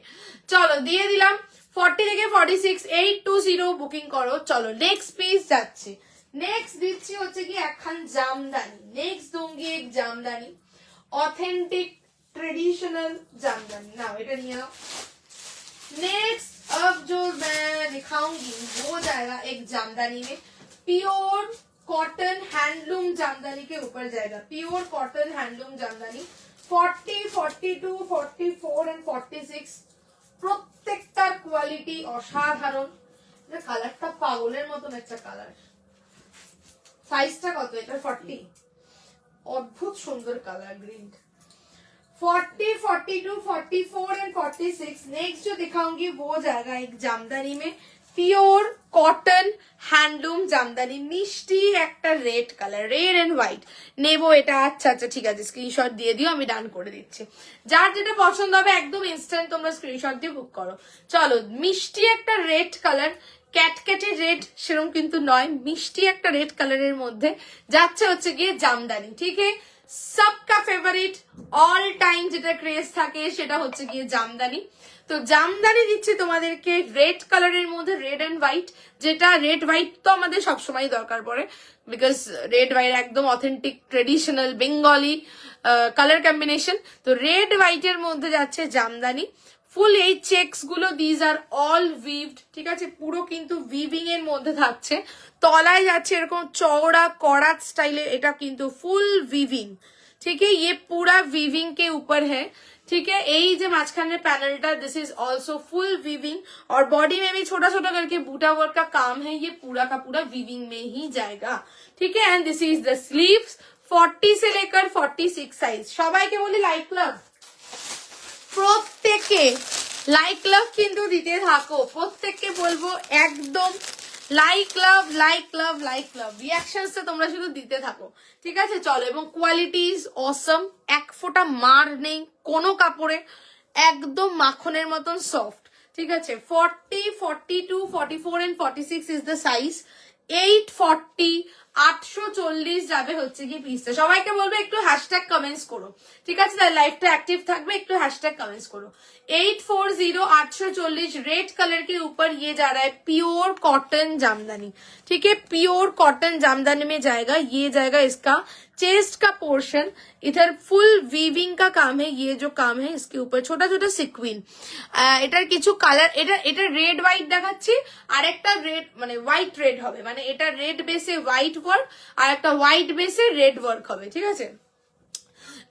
চলো দিয়ে দিলাম 40 থেকে 46 820 বুকিং করো। চলো নেক্সট পিস যাচ্ছি। নেক্সট দিচ্ছি হচ্ছে কি একখান জামদানি। নেক্সট दूंगी एक জামদানি, ऑथेंटिक ट्रेडिशनल जामदानी। ना এটা নিয়ে নাও। नेक्स्ट अब जो मैं दिखाऊंगी वो जाएगा एक जामदानी में, प्योर कॉटन हैंडलूम जामदानी के ऊपर जाएगा। Pure cotton handloom jamdani 40 42 44 and 46 প্রত্যেকটার কোয়ালিটি অসাধারণ। কালারটা পাগলের মতন একটা কালার। সাইজটা কত এটা? 40। অদ্ভুত সুন্দর কালার গ্রিন। 40 42 44 एंड 46। नेक्स्ट जो दिखाऊंगी वो जाएगा एक जामदानी में, प्योर कॉटन হ্যান্ডলুম জামদানি। মিষ্টি একটা red colour, red and white নেবো এটা। আচ্ছা আচ্ছা ঠিক আছে স্ক্রিনশট দিয়ে দিও, আমি ডান করে দিচ্ছি। যার যেটা পছন্দ হবে একদম ইনস্ট্যান্ট তোমরা স্ক্রিনশট দিয়ে বুক করো। চলো মিষ্টি একটা রেড কালার, ক্যাটক্যাটে রেড সেরকম কিন্তু নয়, মিষ্টি একটা রেড কালারের মধ্যে যাচ্ছে হচ্ছে গিয়ে জামদানি। ঠিক আছে सबका फेवरेट ऑल टाइम যেটা ক্রেজ থাকে সেটা হচ্ছে গিয়ে জামদানি। তো জামদানি দিচ্ছি তোমাদেরকে রেড কালারের মধ্যে, রেড এন্ড হোয়াইট। যেটা রেড হোয়াইট তো আমাদের সবসময় দরকার পড়ে, বিকজ রেড হোয়াইট একদম authentic traditional Bengali colour combination. তো রেড হোয়াইটের মধ্যে যাচ্ছে জামদানি। ফুল এই চেকস গুলো দিজ আর অল উইভড। ঠিক আছে পুরো কিন্তু উইভিং এর মধ্যে থাকছে। তলায় যাচ্ছে এরকম চওড়া করাত স্টাইলে, এটা কিন্তু ফুল উইভিং। ठीक है ये पूरा वीविंग के ऊपर है। ठीक है यही जो माঝখানের पैनलটা this is also full weaving और बॉडी में भी छोटा छोटा करके बूटा वर्क का काम है, ये पूरा का पूरा वीविंग में ही जाएगा। ठीक है and this is the sleeves 40 से लेकर 46 साइज। সবাইকে বলি লাইক লাভ, প্রত্যেককে লাইক লাভ কিন্তু দিতে থাকো। প্রত্যেককে বলবো একদম like love like love like love, reactions তোমরা শুধু দিতে থাকো। ঠিক আছে চলো, এবং কোয়ালিটি ইজ অসম, এক ফোঁটা মার নেই কোনো কাপড়ে, একদম মাখনের মতন সফট। ঠিক আছে 40 42 44 এন্ড 46 ইজ দ্য সাইজ। 840 840 যাবে হচ্ছে কি পিসটা। সবাইকে বলবো একটু হ্যাশট্যাগ কমেন্টস করো। ঠিক আছে তাহলে লাইভটা অ্যাক্টিভ থাকবে, একটু হ্যাশটैग कमेंट्स करो। 840 840 रेड कलर के ऊपर ये जा रहा है प्योर कॉटन जामदानी। ठीक है प्योर कॉटन जामदानी में जाएगा, ये जाएगा इसका चेस्ट का पोर्शन। इधर फुल वीविंग का काम है, ये जो काम है इसके ऊपर छोटा छोटा सिक्विन। এটার কিছু কালার, এটা রেড হোয়াইট দেখাচ্ছি, আর একটা রেড মানে হোয়াইট রেড হবে, মানে এটা রেড বেসে হোয়াইট ওয়ার্ক আর একটা হোয়াইট বেসে রেড ওয়ার্ক হবে। ঠিক আছে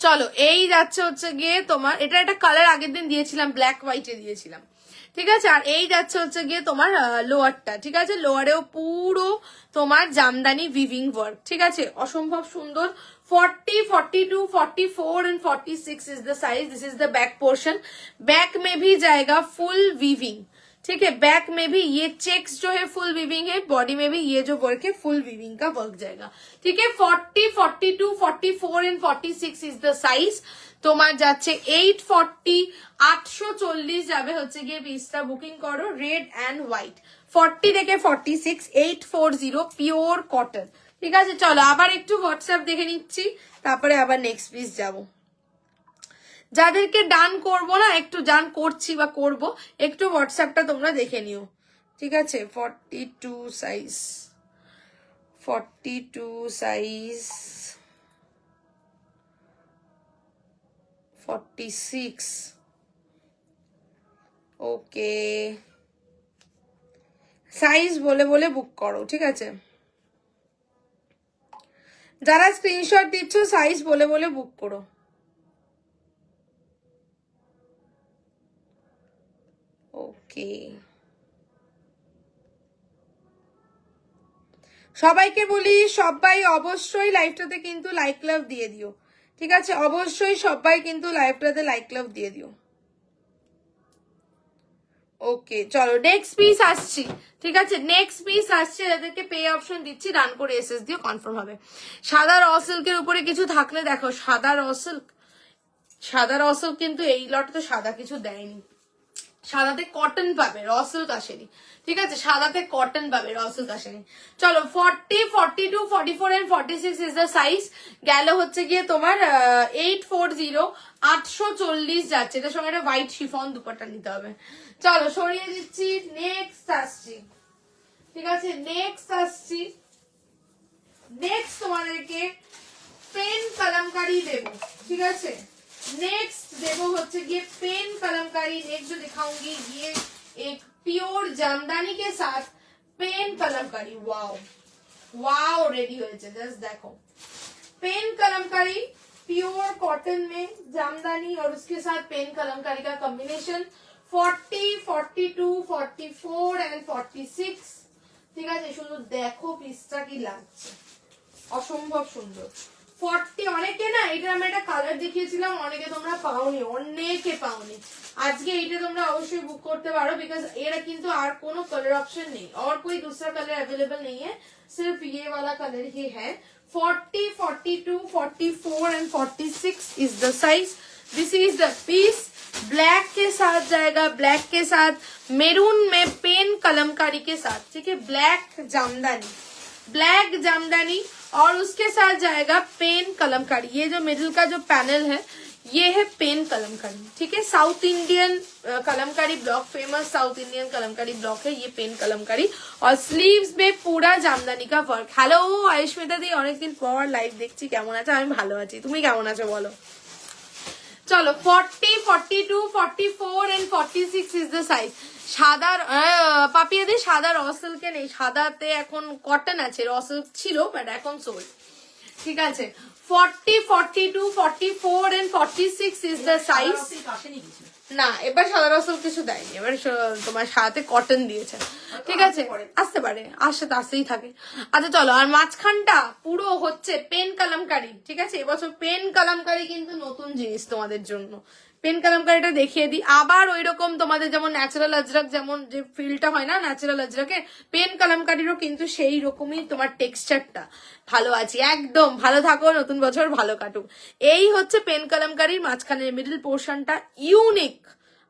চলো এই যাচ্ছে হচ্ছে গিয়ে তোমার, এটা একটা কালার আগের দিন দিয়েছিলাম ব্ল্যাক হোয়াইটে দিয়েছিলাম। ঠিক আছে আর এই যাচ্ছে হচ্ছে গিয়ে তোমার লোয়ারটা। ঠিক আছে লোয়ারেও পুরো তোমার জামদানি উইভিং ওয়ার্ক। ঠিক আছে অসম্ভব সুন্দর। 40 42 44 and 46 is the size. This is the back portion, back में भी जाएगा फुल वीविंग। ठीक है बैक में भी ये चेक्स जो है फुल वीविंग है, बॉडी में भी ये जो वर्क है फुल वीविंग का वर्क जाएगा। ठीक है 40 42 44 एंड 46 इज द साइज। তোমার যাচ্ছে 840 840 যাবে হচ্ছে গিয়ে পিসটা। বুকিং করো রেড এন্ড হোয়াইট 40 থেকে 46 840 পিওর কটন। ঠিক আছে, চলো আবার একটু হোয়াটসঅ্যাপ দেখে নিচ্ছি, তারপরে আবার নেক্সট পিস যাব। যাদেরকে ডান করবো না, একটু ডান করছি বা করব, একটু হোয়াটসঅ্যাপটা তোমরা দেখে নিও। ঠিক আছে, 42 সাইজ, 42 সাইজ, 46, ওকে, সাইজ বলে বলে বুক করো। ঠিক আছে, যারা স্ক্রিনশট দিচ্ছ সাইজ বলে বলে বুক করো। ওকে, সবাইকে বলি সবাই অবশ্যই লাইভটাতে কিন্তু লাইক লাভ দিয়ে দিও। ঠিক আছে, অবশ্যই সবাই কিন্তু লাইভটাতে লাইক লাভ দিয়ে দিও। ওকে, চলো নেক্সট পিস আসছি। ঠিক আছে, নেক্সট পিস আসছে, যাদেরকে পে অপশন দিচ্ছি রান করে এসএস দিও, কনফার্ম হবে। সাদা র সিল্কের উপরে কিছু থাকলে দেখো, সাদা র সিল্ক, সাদা র সিল্ক কিন্তু এই লট তো সাদা কিছু দেয়নি, সাদাতে কটন পাবে, র সিল্ক আসেনি। ঠিক আছে, সাদাতে কটন পাবে, র সিল্ক আসেনি। চলো 40, 42, 44 এন্ড 46 ইজ দ্য সাইজ। গেল হচ্ছে গিয়ে তোমার 840, 840 যাচ্ছে। এটার সঙ্গে একটা হোয়াইট শিফন দুপাট্টা নিতে হবে। চলো সরিয়ে দিচ্ছি, নেক্সট আসছি। ঠিক আছে, নেক্সট আসছি। নেক্সট তোমাদেরকে পেন कलमकारी দেব। ঠিক আছে, नेक्स्ट देखो होच्छे ये पेन कलमकारी। नेक्स्ट जो दिखाऊंगी ये एक प्योर जामदानी के साथ pen Kalamkari. Wow wow, ready हो जाए, जस्ट देखो पेन कलमकारी प्योर कॉटन में जामदानी और उसके साथ पेन कलमकारी का कॉम्बिनेशन। 40, 42, 44 एंड 46। ठीक है, शुद्ध देखो पिसटा की लागছে, অসম্ভব সুন্দর। 40 অনেকে না, এটা আমি একটা কালার দেখিয়েছিলাম, অনেকে তোমরা পাওনি, অনেকে পাওনি। আজকে এইটা তোমরা অবশ্যই বুক করতে পারো, बिकॉज এরা কিন্তু আর কোনো কালার অপশন নেই, और कोई दूसरा कलर अवेलेबल नहीं है, सिर्फ ये वाला कलर ही है। 40, 42, 44 and 46 is the size. This is the piece. Black के साथ जाएगा, ब्लैक के साथ मेरून में पेन कलमकारी के साथ। ठीक है, ब्लैक जामदानी, ब्लैक जामदानी और उसके साथ जाएगा पेन कलमकारी। ये जो मिडिल का जो पैनल है ये है पेन कलमकारी। ठीक है, south Indian Kalamkari block, famous south Indian Kalamkari block है ये पेन कलमकारी। और स्लीव्स में पूरा जामदानी का वर्क। हेलो आयुष्मिता दी, অনেক দিন পর লাইভ দেখছি, কেমন আছো? আমি ভালো আছি, তুমি কেমন আছো বলো? চলো 40, 42, 44 এন্ড 46 ইজ দ্য সাইজ। সাদা পাপিয়াদি, সাদা র সিল্কে নেই, সাদাতে এখন কটন আছে, র সিল্ক ছিল বাট এখন সোল্ড। ঠিক আছে, 40, 42, 44 এন্ড 46 ইজ দ্য সাইজ। না, এবার সাদা র সিল্ক কিছু দেয়নি, এবার তোমার সাদাতে কটন দিয়েছে। ঠিক আছে, আসতে পারে, আসে তো আসতেই থাকে। আচ্ছা চলো, আর মাঝখানটা পুরো হচ্ছে পেন কলমকারি। ঠিক আছে, এবছর পেন কলমকারি কিন্তু নতুন জিনিস তোমাদের জন্য। পেন কলমকারিটা দেখিয়ে দিই আবার, ওই রকম তোমাদের যেমন ন্যাচারাল আজরাক যেমন যে ফিলটা হয় না ন্যাচারাল আজরাকে, পেন কলমকারিরও কিন্তু সেই রকমই তোমার টেক্সচারটা। ভালো আছি, একদম ভালো থাকো, নতুন বছর ভালো কাটুক। এই হচ্ছে পেন কলমকারির মাঝখানের মিডল পোর্শনটা, ইউনিক,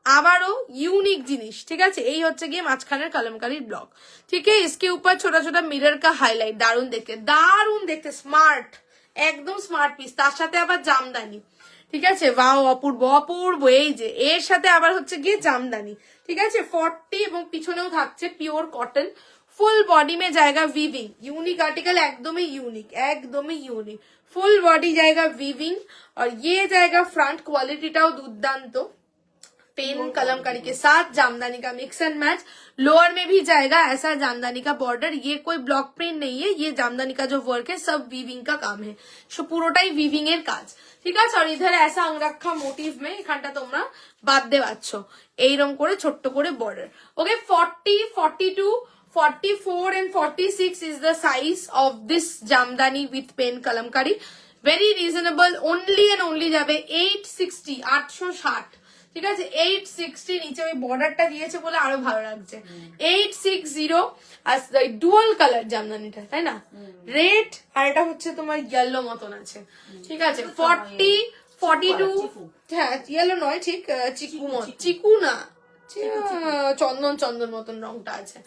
আবারও ইউনিক জিনিস। ঠিক আছে, এই হচ্ছে গিয়ে মাঝখানের কলমকারির ব্লক। ঠিক আছে, इसके ऊपर छोटा छोटा मिरर का हाईलाइट, দারুন দেখতে, দারুন দেখতে, স্মার্ট, একদম স্মার্ট পিস। তার সাথে আবার জামদানি। ঠিক আছে, ওয়াও, অপূর্ব অপূর্ব। এই যে এর সাথে আবার হচ্ছে গিয়ে জামদানি। ঠিক আছে, 40 এবং পিছনেও থাকছে পিওর কটন। ফুল বডি में जाएगा वीविंग, यूनिक आर्टिकल, एकदम ही यूनिक। फुल बॉडी जाएगा वीविंग और ये जाएगा फ्रंट, क्वालिटीটাও দুর্দান্ত। पेन कलमकारी के साथ जामदानी का मिक्स एंड मैच। लोअर में भी जाएगा ऐसा जामदानी का बॉर्डर। ये कोई ब्लॉक प्रिंट नहीं है, ये जामदानी का जो वर्क है सब वीविंग का काम है, পুরোটাই वीविंग এর কাজ। ঠিক আছে, আর इधर ऐसा अंगरखा मोटिव में এখানটা তোমরা বাঁধতে পারছো এইরকম করে ছোট্ট করে border. Okay, 40, 42, 44 and 46 is the size of this Jamdani with pen kalamkari. Very reasonable, only and only যাবে 860, 860। ঠিক আছে, 860 নিচে ওই বর্ডারটা দিয়েছে বলে আরো ভালো লাগছে। 860 আর ডুয়াল কালার জামদানিটা, তাই না? রেড আর এটা হচ্ছে তোমার ইয়েলো মতন আছে। ঠিক আছে, 40, 42, হ্যাঁ ইয়েলো নয়, ঠিক চিকু না, চন্দন চন্দন মতন রংটা আছে।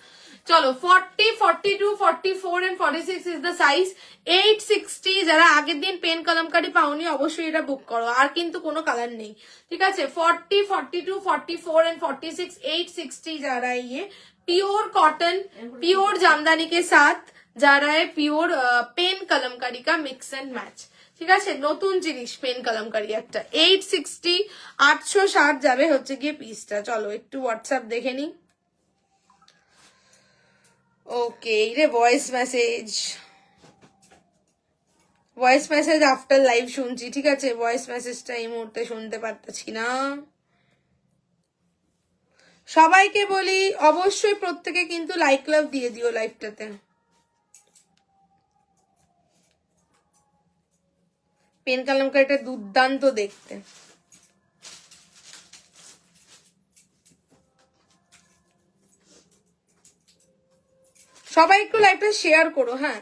চলো 40, 42, 44 and 46 is the size. 860 যারা আগের দিন পেন কলমকারি পাওনি অবশ্যই এটা বুক করো, আর কিন্তু কোনো কালার নেই, ঠিক আছে। 40, 42, 44 and 46 860 जा रहा है ये प्योर कॉटन प्योर जामदानी के साथ जा रहा है प्योर पेन कलमकारी का मिक्स एंड मैच, ঠিক আছে। নতুন জিনিস পেন কলমকারি একটা 860 860 যাবে হচ্ছে গিয়ে পিসটা। চলো একটু হোয়াটসঅ্যাপ দেখে নি। ওকে রে ভয়েস মেসেজ আফটার লাইভ শুনছি, ঠিক আছে। ভয়েস মেসেজটা এই মুহূর্তে শুনতে পারতেছি না। সবাইকে বলি অবশ্যই প্রত্যেকে কিন্তু লাইক লাভ দিয়ে দিও লাইভটাতে। পেন কলমকারিটা দুর্দান্ত দেখতে। সবাই একটু লাইভটা শেয়ার করো, হ্যাঁ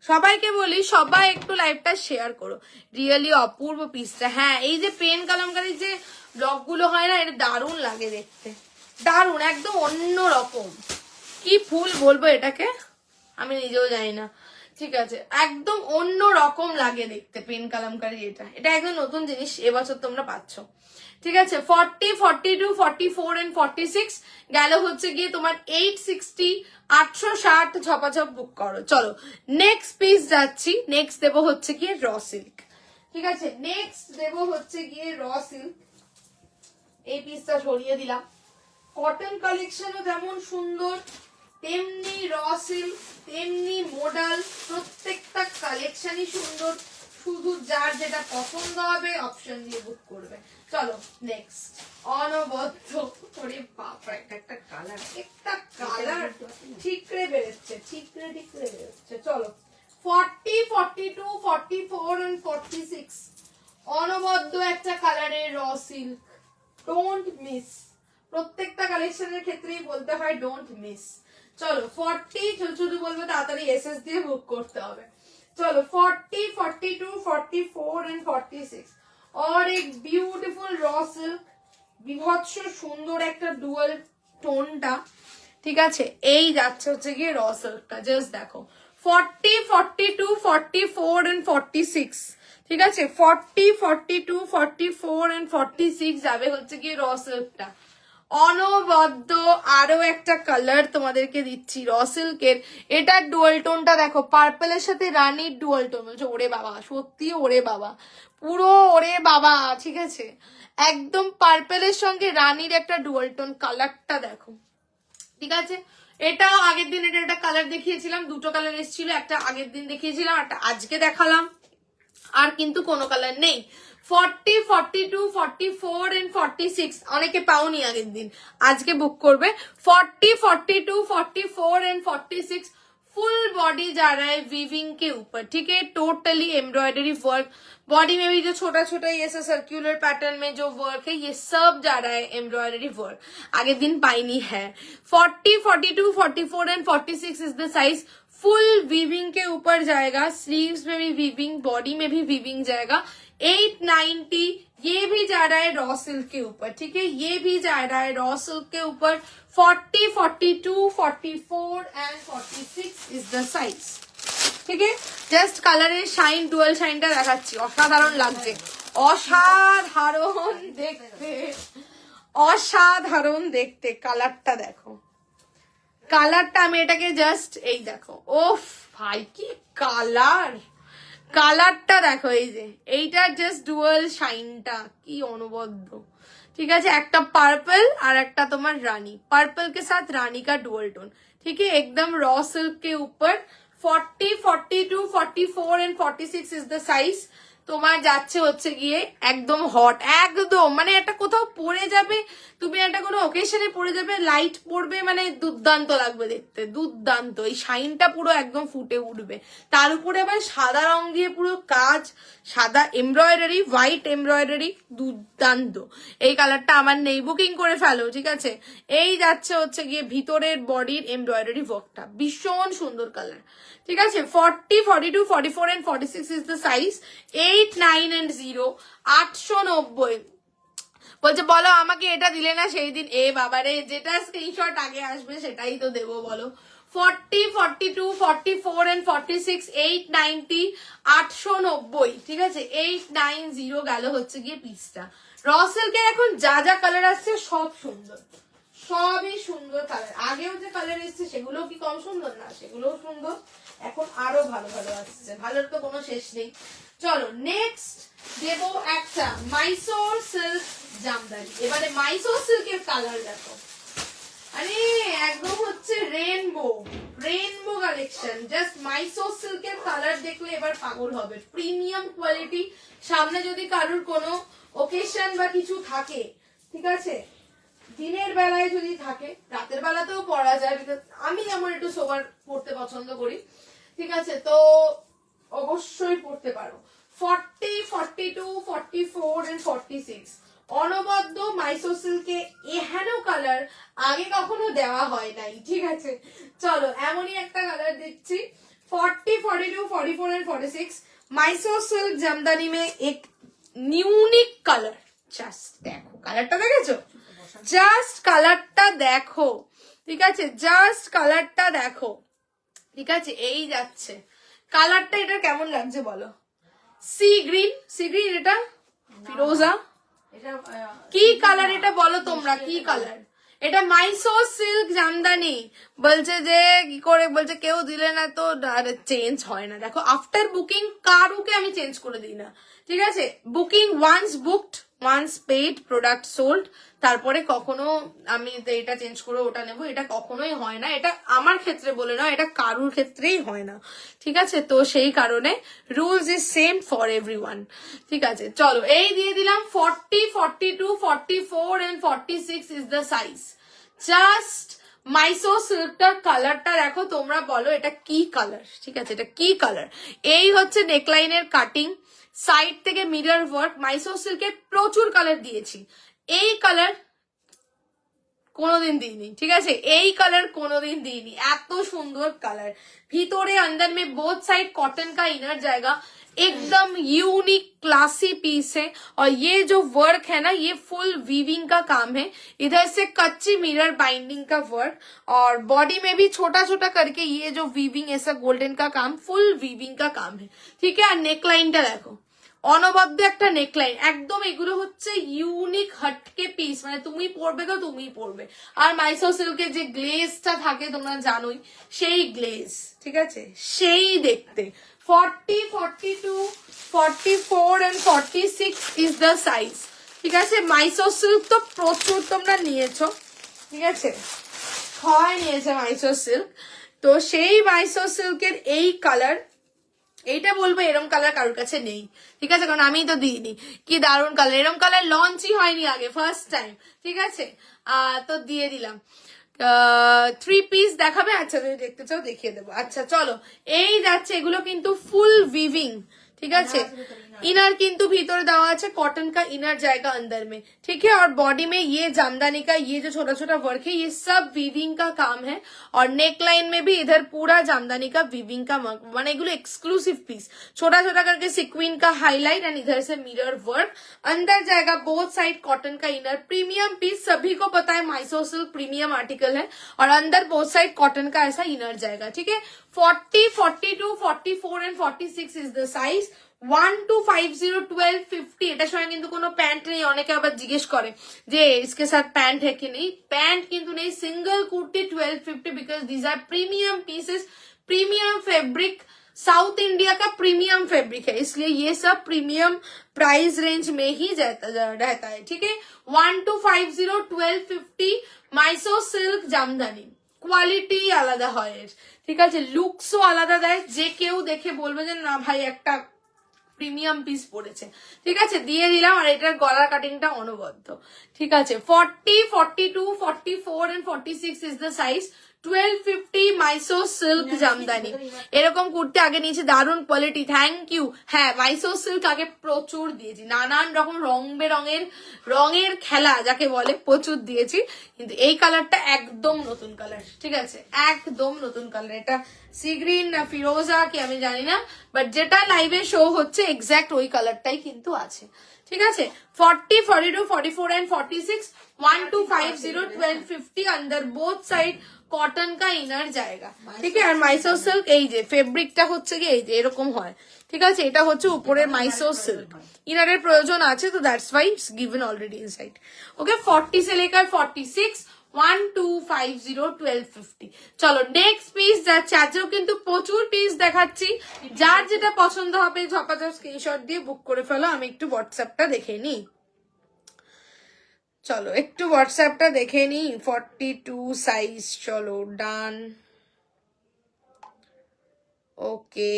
সবাইকে বলি সবাই একটু লাইভটা শেয়ার করো। রিয়েলি অপূর্ব পিসটা। হ্যাঁ এই যে পেন কলমকারি যে ব্লগগুলো হয় না, এটা দারুণ লাগে দেখতে, দারুণ একদম অন্য রকম। কি ফুল বলবো এটাকে আমি নিজেও জানি না, ঠিক আছে। একদম অন্য রকম লাগে দেখতে পেন কলমকারি। এটা একদম নতুন জিনিস এবছর তোমরা পাচ্ছ, ঠিক আছে। 40, 42, 44 and 46 গেল হচ্ছে গিয়ে তোমার 860 860 ঝপাঝপ বুক করো। চলো নেক্সট পিস যাচ্ছি। নেক্সট দেবো হচ্ছে গিয়ে র সিল্ক, ঠিক আছে। নেক্সট দেবো হচ্ছে গিয়ে র সিল্ক। এই পিসটা সরিয়ে দিলাম। কটন কালেকশনও যেমন সুন্দর তেমনি র সিল্ক তেমনি মডেল, প্রত্যেকটা কালেকশনই সুন্দর। শুধু যার যেটা পছন্দ হবে অপশন দিয়ে বুক করবে। চলো নেক্সট অনবদ্য। ওরে বাপরে একটা কালার ঠিকরে বেরোচ্ছে, ঠিকরে বেরোচ্ছে। চলো 40, 42, 44 and 46 অনবদ্য একটা কালারের র সিল্ক। ডোন্ট মিস, প্রত্যেকটা কালেকশনের ক্ষেত্রেই বলতে হয় ডোন্ট মিস। চলো 40 শুধু বলবো তাড়াতাড়ি এসএস দিয়ে বুক করতে হবে। चलो 40, 42, 44 and 46 और एक ब्यूटीफुल रॉ सिल्क বিভৎস সুন্দর একটা ডুয়াল টোনটা, ঠিক আছে। এই যাচ্ছে হচ্ছে গিয়ে র সিল্কটা, জাস্ট দেখো 40, 42, 44 and 46, ঠিক আছে। 40, 42, 44 and 46 যাবে হচ্ছে গিয়ে র সিল্কটা। অনবদ্য আরো একটা কালার তোমাদেরকে দিচ্ছি র সিল্কের। এটার ডুয়াল টোনটা দেখো, পার্পলের সাথে রানীর ডুয়াল টোন। বলছো ওরে বাবা, সত্যি ওরে বাবা, পুরো ওরে বাবা, ঠিক আছে। একদম পার্পলের সঙ্গে রানীর একটা ডুয়াল টোন, কালারটা দেখো, ঠিক আছে। এটাও আগের দিন এটা একটা কালার দেখিয়েছিলাম, দুটো কালার এসেছিল, একটা আগের দিন দেখিয়েছিলাম, একটা আজকে দেখালাম, আর কিন্তু কোনো কালার নেই। 40, 42, 44 and 46 অনেকে পাওনি আগের দিন, আজকে বুক করবে। 40, 42, 44 and 46 फुल बॉडी जा रहा है वीविंग के ऊपर, ठीक है। टोटली एम्ब्रॉयडरी वर्क, बॉडी में भी जो छोटा छोटा ये सर्कुलर पैटर्न में जो वर्क है ये सब जा रहा है एम्ब्रॉयडरी वर्क, आगे दिन पाइनी है। 40, 42, 44 and 46 is the size. Full weaving के ऊपर जाएगा, स्लीव्स में भी वीविंग, बॉडी में भी वीविंग जाएगा। 890 ये भी जा रहा है रॉ सिल्क के ऊपर, ठीक है। ये भी जा रहा है रॉ सिल्क के ऊपर। 40, 42, 44 and 46 is the size, ঠিক है। জাস্ট কালারের শাইন, ডুয়াল শাইনটা দেখাচ্ছি, অসাধারণ লাগছে, অসাধারণ দেখতে, অসাধারণ দেখতে। কালারটা দেখো, কালারটা আমি এটাকে জাস্ট এই দেখো, ওফ ভাই কি কালার, কালারটা দেখো, এই যে এইটার জাস্ট ডুয়াল শাইনটা কি অনবদ্য, ठीक है। একটা পার্পল আর একটা তোমার রানী, पर्पल के साथ रानी का डुअल टोन, ठीक है, एकदम रॉ सिल्क के ऊपर। 40, 42, 44 and 46 इज द साइज। তোমার যাচ্ছে হচ্ছে গিয়ে একদম হট, একদম মানে একটা কোথাও পরে যাবে তুমি, একটা কোনো ওকেশনে পরে যাবে, লাইট পড়বে, মানে দুর্দান্ত লাগবে দেখতে, দুর্দান্ত। এই শাইনটা পুরো একদম ফুটে উঠবে, তার উপরে আবার সাদা রং দিয়ে পুরো কাজ, সাদা এমব্রয়ডারি, হোয়াইট এমব্রয়ডারি, দুর্দান্ত। এই কালারটা আমার নেই, বুকিং করে ফেলো, ঠিক আছে। এই যাচ্ছে হচ্ছে গিয়ে ভিতরের বডির এমব্রয়ডারি ওয়ার্কটা, ভীষণ সুন্দর কালার, ঠিক আছে। 40, 42, 44 and 46 is the size. 8, 9 and 0 890 বলছে বলো আমাকে এটা দিলে না সেই দিন। এ বাবারে, যেটা স্ক্রিনশট আগে আসবে সেটাই তো দেবো বলো। 40, 42, 44 and 46, 890, 890, ঠিক আছে, 890 গেল হচ্ছে গিয়ে পিসটা। র সিল্কের এখন যা যা কালার আসছে সব সুন্দর, সবই সুন্দর কালার। আগেও যে কালার এসছে সেগুলো কি কম সুন্দর না? সেগুলোও সুন্দর, এখন আরো ভালো ভালো আসছে, ভালোর তো কোনো শেষ নেই। চলো নেক্সট দেবো একটা মাইসোর সিল্ক জামদানি। এবারে মাইসোর সিল্কের কালার দেখো, আরে একদম হচ্ছে rainbow, rainbow collection. Just Mysore সিল্কের কালার দেখলে এবার পাগল হবে। Premium quality. সামনে যদি কারোর কোনো ওকেশন বা কিছু থাকে, ঠিক আছে, দিনের বেলায় যদি থাকে, রাতের বেলাতেও পরা যায়, বিকজ আমি যেমন একটু সোবার পড়তে পছন্দ করি, ঠিক আছে, তো অবশ্যই পড়তে পারো। 40, 42, 44 and 46 অনবদ্য মাইসো সিল্কে এহেন কালার আগে কখনো দেওয়া হয় নাই, ঠিক আছে। চলো এমনই একটা কালার দিচ্ছি, 40, 42, 44 and 46 মাইসো সিল্ক জামদানি মে এক ইউনিক কালার। জাস্ট দেখো কালারটা, দেখেছো? জাস্ট কালারটা দেখো, ঠিক আছে, জাস্ট কালারটা দেখো, ঠিক আছে। এই যাচ্ছে কালারটা, এটা কেমন লাগছে বলো? সি গ্রিন, সি গ্রিন, এটা ফিরোজা, এটা কি কালার এটা বলো তোমরা, কি কালার? এটা মাইসো সিল্ক জামদানি। বলছে যে কি করে, বলছে কেউ দিলে না তো চেঞ্জ হয় না। দেখো আফটার বুকিং কারুকে আমি চেঞ্জ করে দিই না, ঠিক আছে। Booking once booked once paid product sold, তারপরে কখনো আমি এটা চেঞ্জ করে ওটা নেবো, এটা কখনোই হয় না। এটা আমার ক্ষেত্রে বলে না, এটা কারুর ক্ষেত্রেই হয় না, ঠিক আছে। তো সেই কারণে rules is same for everyone, ঠিক আছে। চলো এই দিয়ে দিলাম 40, 42, 44 and 46 is the size. Just Mysore সিল্কটার কালারটা দেখো, তোমরা বলো এটা কি কালার, ঠিক আছে, এটা কি কালার। এই হচ্ছে নেকলাইনের কাটিং, সাইড থেকে মিরর ওয়ার্ক। মাইসো সিল্কে প্রচুর কালার দিয়েছি, এই কালার কোনোদিন দিইনি, ঠিক আছে, এই কালার কোনোদিন দিইনি। এত সুন্দর কালার, ভিতরে अंदर में बोथ साइड कॉटन का इनर जाएगा, एकदम यूनिक क्लासी पीस है। और ये जो वर्क है ना, ये फुल वीविंग का काम है। इधर से कच्ची मिरर बाइंडिंग का वर्क, और बॉडी में भी छोटा छोटा करके ये जो वीविंग ऐसा गोल्डन का काम, फुल वीविंग का काम है, ठीक है। और नेकलाइनটা দেখো, অনবদ্য একটা নেকলাইন, একদম এগুলো হচ্ছে ইউনিক হটকে পিস, মানে তুমি পরবে তো তুমি পরবে। আর মাইসো সিল্কের যে গ্লেজটা থাকে তোমরা জানোই, সেই গ্লেজ, ঠিক আছে, সেই দেখতে। 40, 42, 44 and 46 ইজ দ্য সাইজ, ঠিক আছে। মাইসো সিল্ক তো প্রচুর তোমরা নিয়েছো, ঠিক আছে, হয় নিয়েছে মাইসো সিল্ক। তো সেই মাইসো সিল্কের এই কালার, এইটা বলবো এরম কালার কারোর কাছে নেই, ঠিক আছে, কারণ আমি তো দিইনি। কি দারুণ কালার, এরম কালার লঞ্চই হয়নি আগে, ফার্স্ট টাইম, ঠিক আছে। তো দিয়ে দিলাম। 3 পিস দেখাবে? আচ্ছা যদি দেখতে চাও দেখিয়ে দেবো। আচ্ছা চলো এই যাচ্ছে, এগুলো কিন্তু ফুল विविंग, ठीक है। इनर किंतु भीतर देवा আছে, कॉटन का इनर जाएगा अंदर में, ठीक है। और बॉडी में ये जामदानी का ये जो छोटा छोटा वर्क है, ये सब वीविंग का काम है। और नेक लाइन में भी इधर पूरा जामदानी का वीविंग का माने एगुलो एक्सक्लूसिव पीस, छोटा छोटा करके सिक्विन का हाईलाइट, एंड इधर से मिरर वर्क। अंदर जाएगा बोथ साइड कॉटन का इनर, प्रीमियम पीस, सभी को पता है माइसो सिल्क प्रीमियम आर्टिकल है। और अंदर बोथ साइड कॉटन का ऐसा इनर जाएगा, ठीक है। 40, 42, 44 and 46 is the size। 1 to 50, 12, 50 এটার সঙ্গে কিন্তু কোনো প্যান্ট নেই। অনেকে আবার জিজ্ঞেস করে যে इसके साथ पैंट है कि नहीं, पैंट কিন্তু নেই। Single kurti 1250, because these are premium pieces, premium fabric, south India का प्रीमियम फैब्रिक है, इसलिए ये सब प्रीमियम प्राइस रेंज में ही रहता है, ठीक है। 1 to 50, 1250 Mysore silk Jamdani, quality আলাদা হয় এর, ঠিক আছে, লুকসও আলাদা দেয়। যে কেউ দেখে বলবে যে না ভাই একটা প্রিমিয়াম পিস পড়েছে, ঠিক আছে, দিয়ে দিলাম। আর এটার গলার কাটিংটা অনবদ্য, ঠিক আছে। 40, 42, 44 and 46 is the size. 1250 Mysore silk jamdani. এরকম কুর্তি আগে নিয়েছি, দারুণ কোয়ালিটি, থ্যাংক ইউ। হ্যাঁ মাইসো সিল্ক আগে প্রচুর দিয়েছি, নানান রকম রং বেরঙের রঙের খেলা যাকে বলে প্রচুর দিয়েছি, কিন্তু এই কালারটা একদম নতুন কালার, ঠিক আছে, একদম নতুন কালার। এটা সি গ্রিন না ফিরোজা কি আমি জানি না, বাট যেটা লাইভে শো হচ্ছে এক্স্যাক্ট ওই কালারটাই কিন্তু আছে, ঠিক আছে 40, 42, 44 एंड 46 1250 1250 अंदर बोथ साइड কটন কা ইনার জায়গা ঠিক আছে আর মাইসো সিল্ক এই যে ফেব্রিকটা হচ্ছে কি এই যে এরকম হয় ঠিক আছে এটা হচ্ছে উপরের মাইসো সিল্ক ইনারের প্রয়োজন আছে তো that's why it's given already inside ওকে 40 से लेकर 46 1250 1250 চলো নেক্সট পিস যাচ্ছে আজও কিন্তু প্রচুর পিস দেখাচ্ছি যার যেটা পছন্দ হবে ঝপাঝপ স্ক্রিনশট দিয়ে বুক করে ফেলো আমি একটু হোয়াটসঅ্যাপটা দেখে নিই চলো একটু হোয়াটসঅ্যাপটা দেখে নি 42 সাইজ চলো ডান ওকে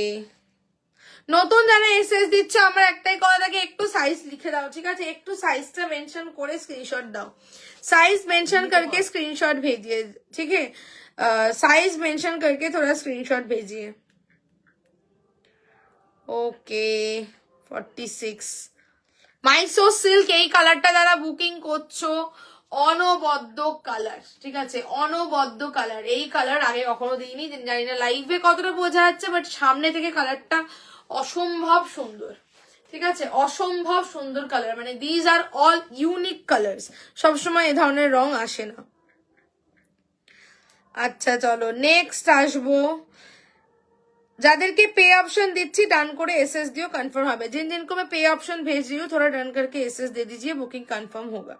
নতুন যারা এসএস দিচ্ছে আমার একটাই কথা থাকে একটু সাইজ লিখে দাও ঠিক আছে একটু সাইজটা মেंशन করে স্ক্রিনশট দাও साइज मेंशन करके स्क्रीनशॉट भेजिए ठीक है साइज मेंशन करके थोड़ा स्क्रीनशॉट भेजिए ओके 46 মাইসো সিল্ক এই কালারটা যারা বুকিং করছো অনবদ্য কালার ঠিক আছে অনবদ্য কালার এই কালার আগে কখনো দিইনি জানি না লাইভে কতটা বোঝা যাচ্ছে বাট সামনে থেকে কালারটা অসম্ভব সুন্দর ঠিক আছে অসম্ভব সুন্দর কালার মানে these are all unique colours সবসময় এই ধরনের রং আসে না আচ্ছা চলো নেক্সট আসবো যাদেরকে पे ऑप्शन দিচ্ছি ডান করে एसएस दियो कंफर्म হবে जिन जिनको मैं पे ऑप्शन भेज रही हूँ थोड़ा डन करके एसएस दे दीजिए बुकिंग कंफर्म होगा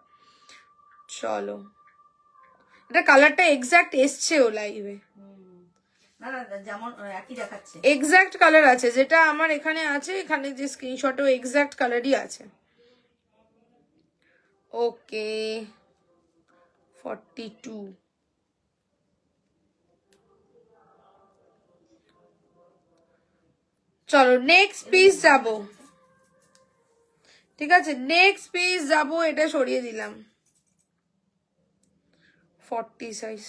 চলো এটা কালারটা এক্স্যাক্ট এসছে ও লাইভে না না যেমন একই দেখাচ্ছে এক্স্যাক্ট কালার আছে যেটা আমার এখানে আছে এখানে যে স্ক্রিনশটও এক্স্যাক্ট কালারই আছে ওকে 42 চলো নেক্সট পিস যাব ঠিক আছে নেক্সট পিস যাব এটা সরিয়ে দিলাম 40 সাইজ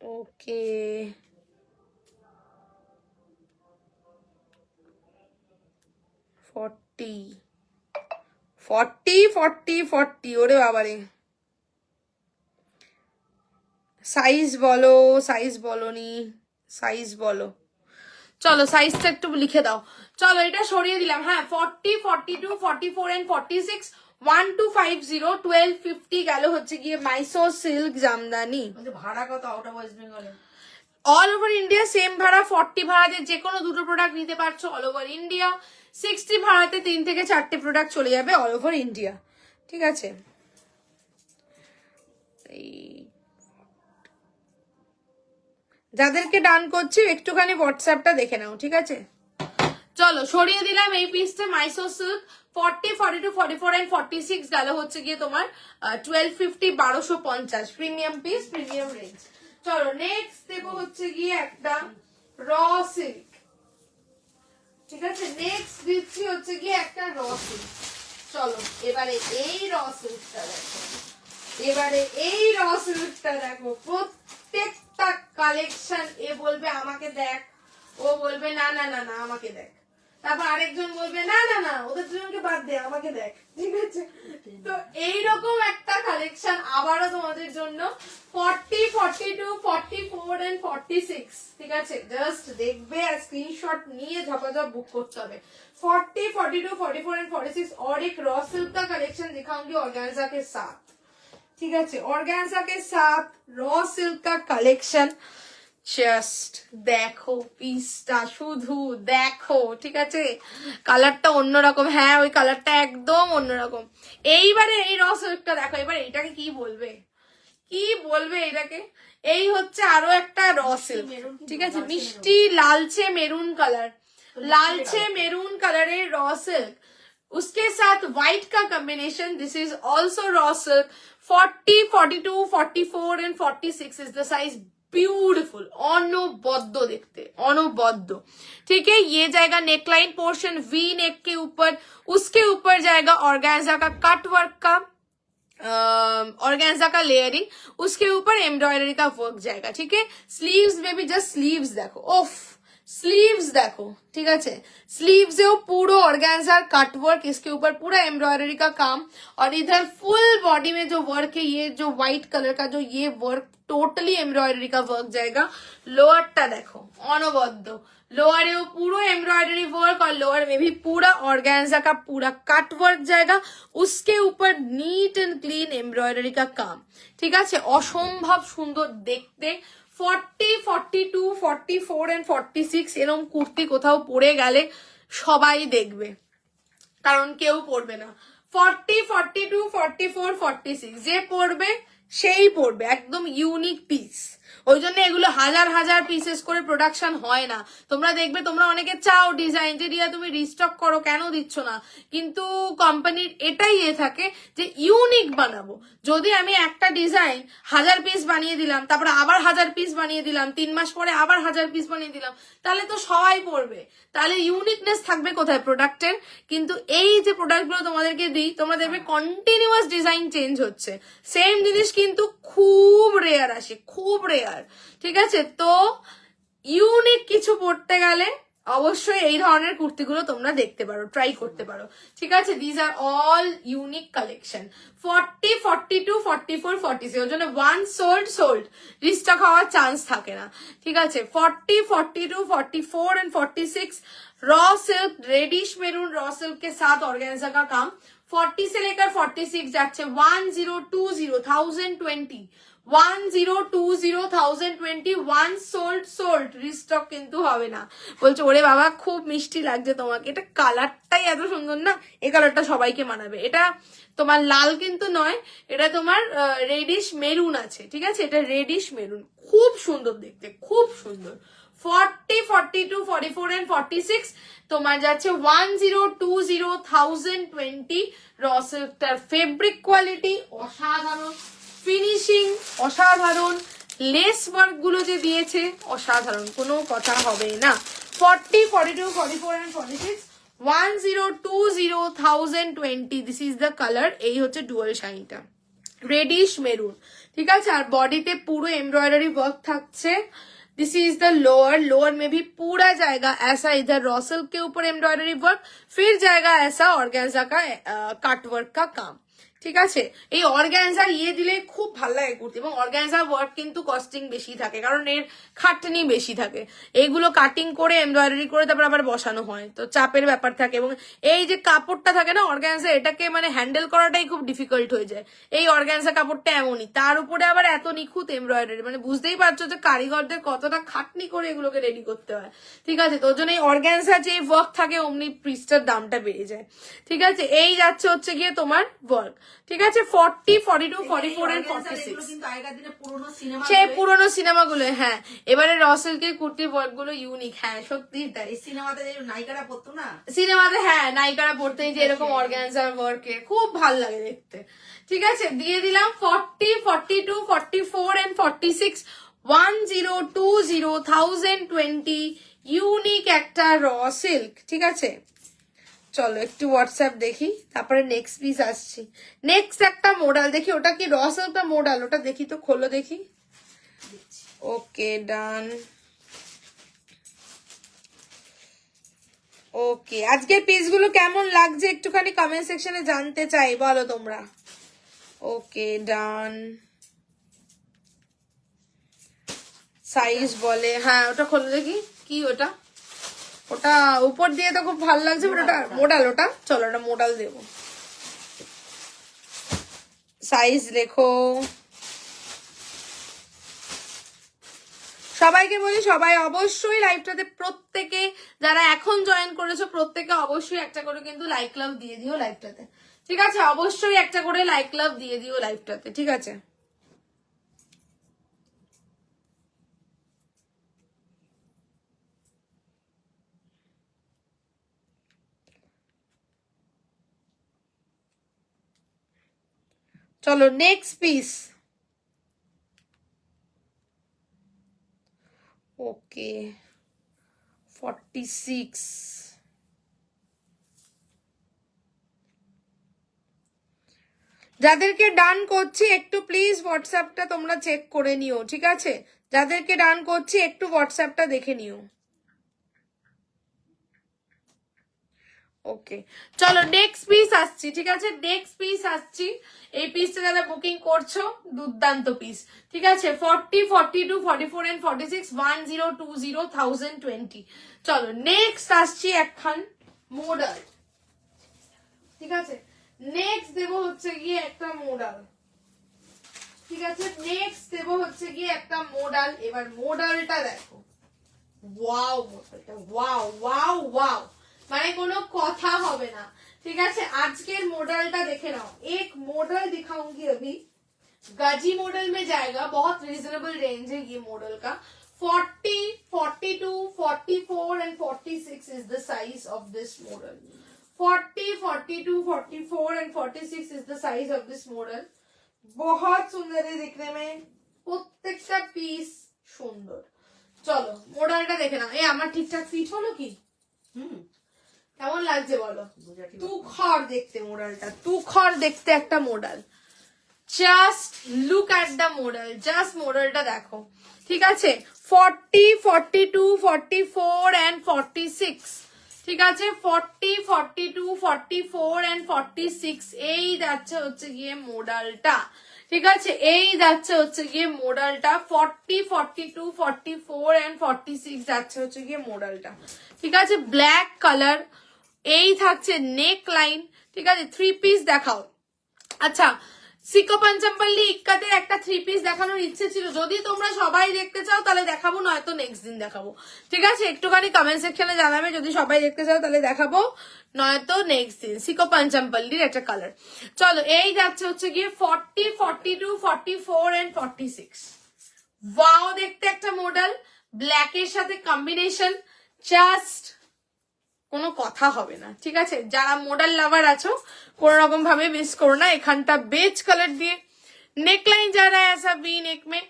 ওকে ফর্টি ওরে বাবারে সাইজ বলোনি সাইজ বলো চলো সাইজটা একটু লিখে দাও চলো এটা সরিয়ে দিলাম হ্যাঁ 40 42 44 এন্ড 46 1250 1250 গেল হচ্ছে গিয়ে মাইসো সিল্ক জামদানি ভাড়া কত আউট অফ ওয়েস্ট বেঙ্গলে অল ওভার ইন্ডিয়া সেম ভাড়া 40 ভাড়াতে যে কোনো দুটো প্রোডাক্ট নিতে পারছো অল ওভার ইন্ডিয়া 60 ভাড়াতে 3 থেকে 4টে প্রোডাক্ট চলে যাবে অল ওভার ইন্ডিয়া ঠিক আছে যাদেরকে ডান করছি একটুখানি হোয়াটসঅ্যাপটা দেখে নাও ঠিক আছে চলো সরিয়ে দিলাম এই পিসটা মাইসো সিল্ক 40 42 44 এন্ড 46 গেল হচ্ছে গিয়ে তোমার 1250 1250 প্রিমিয়াম পিস প্রিমিয়াম রেঞ্জ চলো নেক্সট দেখো হচ্ছে গিয়ে একটা র সিল্ক ঠিক আছে নেক্সট দিচ্ছি হচ্ছে গিয়ে একটা র সিল্ক চলো এবারে এই র সিল্কটা দেখো প্রত্যেকটা কালেকশন এ বলবে আমাকে দেখ ও বলবে না না না না আমাকে দেখ তারপর আরেকজন বলবে না না না ওদের দুজনকে বাদ দে আমাকে দেখ ঠিক আছে তো এইরকম একটা কালেকশন আবারও তোমাদের জন্য 40 42 44 এন্ড 46 ঠিক আছে জাস্ট দেখবে আর স্ক্রিনশট নিয়ে ঝপাঝপ বুক করতে হবে 40 42 44 एंड 46 और एक रॉ सिल्क का कलेक्शन दिखाऊंगी ऑर्गेन्जा के साथ ठीक है ऑर्गेन्जा के साथ रॉ सिल्क का कलेक्शन জাস্ট দেখো পিসটা শুধু দেখো ঠিক আছে কালারটা অন্যরকম হ্যাঁ ওই কালারটা একদম অন্যরকম এইবারে এই র সিল্কটা দেখো এবারে এটাকে কি বলবে এটাকে এই হচ্ছে আরো একটা র সিল্ক ঠিক আছে মিষ্টি লালচে মেরুন কালারের র সিল্ক उसके साथ व्हाइट का combination this is also raw silk 40 42 44 and 46 is the size beautiful अनबद्ध देखते अनबद्ध ठीक है ये जाएगा नेकलाइन पोर्शन वी नेक के ऊपर उसके ऊपर जाएगा ऑर्गेन्जा का कट वर्क का ऑर्गेन्जा का लेयरिंग उसके ऊपर एम्ब्रॉयडरी का वर्क जाएगा ठीक है स्लीव्स में भी जस्ट स्लीव्स देखो ओफ स्लीव्स देखो ठीक है स्लीव्स है वो पूरा ऑर्गेन्जा कट वर्क इसके ऊपर पूरा एम्ब्रॉयडरी का काम और इधर फुल बॉडी में जो वर्क है ये जो व्हाइट कलर का जो ये वर्क टोटली एम्ब्रॉयडरी का वर्क जाएगा लोअरটা দেখো অনবদ্য लोअरेও पूरा एम्ब्रॉयडरी वर्क और लोअर में भी पूरा ऑर्गेन्जा का पूरा कट वर्क जाएगा, उसके ऊपर नीट एंड क्लीन एम्ब्रॉयडरी का काम। ठीक আছে, অসম্ভব সুন্দর দেখতে। 40, 42, 44 এন্ড 46 এরকম কুর্তি কোথাও পরে গেলে সবাই দেখবে, কারণ কেউ পরবে না। 40, 42, 44, 46 যে পরবে সেই পরবে, একদম ইউনিক পিস। ওই জন্য এগুলো হাজার হাজার পিসেস করে প্রোডাকশন হয় না। তোমরা দেখবে, তোমরা অনেকে চাও ডিজাইন যে রিয়া তুমি রিস্টক করো, কেন দিচ্ছ না? কিন্তু কোম্পানির এটাই থাকে যে ইউনিক বানাবো। যদি আমি একটা ডিজাইন 1000 পিস বানিয়ে দিলাম, তারপরে আবার 1000 পিস বানিয়ে দিলাম, 3 মাস পরে আবার 1000 পিস বানিয়ে দিলাম, তাহলে তো সবাই পরবে, তাহলে ইউনিকনেস থাকবে কোথায় প্রোডাক্টের? কিন্তু এই যে প্রোডাক্টগুলো তোমাদেরকে দিই, তোমরা দেখবে কন্টিনিউয়াস ডিজাইন চেঞ্জ হচ্ছে, সেম জিনিস কিন্তু খুব রেয়ার আসে, খুব রেয়ার। ঠিক আছে, তো ইউনিক কিছু পড়তে গেলে অবশ্যই এই ধরনের কুর্তিগুলো তোমরা দেখতে পারো, ট্রাই করতে পারো। ঠিক আছে, these are all unique collection. 40, 42, 44, 46 ওর জন্য ওয়ান সোল্ড রিস্টক হওয়ার চান্স থাকে না। ঠিক আছে, 40, 42, 44 and 46 raw silk, reddish maroon raw silk के साथ ऑर्गेन्जा का काम। 40 से लेकर 46 যাচ্ছে 1020, 1020, 1 সোল্ড রিস্টক কিন্তু হবে না। বলছে ওরে বাবা খুব মিষ্টি লাগছে তোমাকে, এটা কালারটাই এত সুন্দর না, এই কালারটা সবাইকে মানাবে। এটা তোমার লাল কিন্তু নয়, এটা তোমার রেডিশ মেরুন আছে। ঠিক আছে, এটা রেডিশ মেরুন, খুব সুন্দর দেখতে, খুব সুন্দর। 40, 42, 44 एंड 46 তোমার যাচ্ছে 1020, रॉ सिल्कটার ফেব্রিক কোয়ালিটি অসাধারণ, ফিনিশিং অসাধারণ, লেস ওয়ার্ক গুলো যে দিয়েছে অসাধারণ, কোনো কথা হবে না। 40, 42, 44 and 46 1020, this is the colour. এই হচ্ছে ডুয়াল শাইনটা, রেডিশ মেরুন। ঠিক আছে, আর বডিতে পুরো এমব্রয়ডারি ওয়ার্ক থাকছে। दिस इज द लोअर में भी पूरा जाएगा ऐसा, इधर रॉ सिल्क के ऊपर एम्ब्रॉयडरी वर्क, फिर जाएगा ऐसा ऑर्गेन्जा का कट वर्क का काम। ঠিক আছে, এই অর্গানজা ইয়ে দিলে খুব ভালো লাগে কুর্তি, এবং অর্গানজা ওয়ার্ক কিন্তু কস্টিং বেশি থাকে, কারণ এর খাটনি বেশি থাকে। এইগুলো কাটিং করে এমব্রয়ডারি করে তারপর আবার বসানো হয়, তো চাপের ব্যাপার থাকে, এবং এই যে কাপড়টা থাকে না অর্গানজা, এটাকে মানে হ্যান্ডেল করাটাই খুব ডিফিকাল্ট হয়ে যায়। এই অর্গানজা কাপড়টা এমনই, তার উপরে আবার এত নিখুঁত এমব্রয়ডারি, মানে বুঝতেই পারছো যে কারিগরদের কতটা খাটনি করে এগুলোকে রেডি করতে হয়। ঠিক আছে, তোর জন্য এই অর্গানজা যে ওয়ার্ক থাকে অমনি পিসটার দামটা বেড়ে যায়। ঠিক আছে, এই যাচ্ছে হচ্ছে গিয়ে তোমার ওয়ার্ক। ঠিক আছে, 40, 42, 44 এন্ড 46 কিন্তু আগেকার দিনে পুরনো সিনেমা, সেই পুরোনো সিনেমাগুলো। হ্যাঁ, এবারে র সিল্কের কুর্তির ওয়ার্ক গুলো ইউনিক। হ্যাঁ, সত্যি তাই। এই সিনেমাতে যে নায়িকারা পরতো না, সিনেমাতে হ্যাঁ নায়িকারা পড়তে যে এরকম অর্গানজার ওয়ার্কে খুব ভাল লাগে দেখতে। ঠিক আছে, দিয়ে দিলাম 40, 42, 44 এন্ড 46 1020, ইউনিক একটা র সিল্ক। ঠিক আছে, চলো একটু হোয়াটসঅ্যাপ দেখি, তারপরে নেক্সট পিস আসছি। নেক্সট একটা মডেল দেখি, ওটা কি র সিল্কটা মডেল, ওটা দেখি তো, খোলো দেখি। ওকে ডান। ওকে, আজকের পিসগুলো কেমন লাগছে একটুখানি কমেন্ট সেকশনে জানতে চাই, বলো তোমরা। ওকে ডান। সাইজ বলে, হ্যাঁ ওটা খোলো দেখি, কি ওটা? ওটা উপর দিয়ে তো খুব ভালো লাগছে, ওটা মোডাল, ওটা চলো ওটা মোডাল দেবো। সাইজ লেখো। সবাইকে বলি, সবাই অবশ্যই লাইভটাতে, প্রত্যেকে যারা এখন জয়েন করেছো প্রত্যেকে অবশ্যই একটা করে কিন্তু লাইক লাভ দিয়ে দিও লাইভটাতে। ঠিক আছে, অবশ্যই একটা করে লাইক লাভ দিয়ে দিও লাইভটাতে। ঠিক আছে, চলো নেক্সট পিস। ওকে 46, যাদেরকে ডান করছি একটু প্লিজ হোয়াটসঅ্যাপটা তোমরা চেক করে নিও। ঠিক আছে, যাদেরকে ডান করছি একটু হোয়াটসঅ্যাপটা দেখে নিও। ওকে, চলো নেক্সট পিস আসছি, ঠিক আছে, নেক্সট পিস আসছি। এই পিসটা যারা বুকিং করছো, দুর্দান্ত পিস, ঠিক আছে। 40, 42, 44 and 46, 1020, 1020। চলো নেক্সট আসছি একখান মডেল, ঠিক আছে। নেক্সট দেবো হচ্ছে গিয়ে একটা মডেল, ঠিক আছে। নেক্সট দেবো হচ্ছে গিয়ে একটা মডেল। এবার মডেলটা দেখো, ওয়াও মডেলটা, ওয়াও ওয়াও ওয়াও, মানে কোনো কথা হবে না, ঠিক আছে। আজকের मॉडलটা देखे नाओ, एक मॉडल दिखाऊंगी अभी, गाजी मॉडल में जाएगा, बहुत रीजनेबल रेंज है ये मॉडल का। 40, 42, 44 and 46 is the size of this model। 40, 42, 44 and 46 is the size of this model। बहुत सुंदर है दिखने में, প্রত্যেকটা পিস সুন্দর। চলো মডেলটা দেখে নাও। এই আমার ঠিকঠাক ফিট হলো কি? কেমন লাগছে বলো? তুখর দেখতে মডেলটা, তুখর দেখতে একটা model. Just look at the model, just মডেলটা দেখো, ঠিক আছে। 40, 42, 44 and 46, ঠিক আছে। 40, 42, 44 and 46 এই যাচ্ছে হচ্ছে গিয়ে মডেলটা, ঠিক আছে। এই যাচ্ছে হচ্ছে গিয়ে মডেলটা 40, 42, 44 and 46 যাচ্ছে হচ্ছে গিয়ে মডেলটা, ঠিক আছে। ব্ল্যাক কালার, এই থাকছে নেক লাইন, ঠিক আছে। থ্রি পিস দেখাও। আচ্ছা, সিকো পঞ্চমপল্লী ইক্কাতের একটা থ্রি পিস দেখানোর ইচ্ছে ছিল, যদি তোমরা সবাই দেখতে চাও তাহলে দেখাবো, নয়তো নেক্সট দিন দেখাবো, ঠিক আছে। একটুখানি কমেন্ট সেকশনে জানাবে যদি সবাই দেখতে চাও তাহলে দেখাবো, নয়তো নেক্সট দিন। সিকো পঞ্চমপল্লীর একটা কালার। চলো এই যাচ্ছে হচ্ছে গিয়ে 40, 42, 44 and 46। ওয়াও দেখতে একটা মডেল, ব্ল্যাকের সাথে কম্বিনেশন, জাস্ট কোনো কথা হবে না, ঠিক আছে। যারা মডেল লাভার আছো কোন রকম ভাবে মিস করো না। এখানটা বেজ কালার দিয়ে नेकलाइन जा रहा है ऐसा वी नेक में,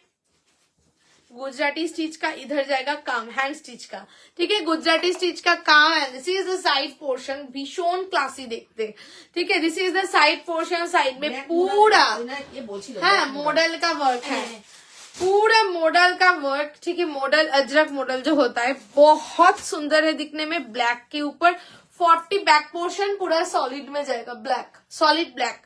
गुजराती स्टिच का इधर जाएगा काम, हैंड स्टिच का, ठीक है। गुजराती स्टिच का काम है। This is the side portion, भीषण क्लासी देखते, ठीक है। This is the side portion, side में पूरा हाँ मॉडल का वर्क है, पूरा मॉडल का वर्क, ठीक है। मॉडल अजरक मॉडल जो होता है बहुत सुंदर है दिखने में, ब्लैक के ऊपर 40 बैक पोर्शन पूरा सॉलिड में जाएगा, black solid black.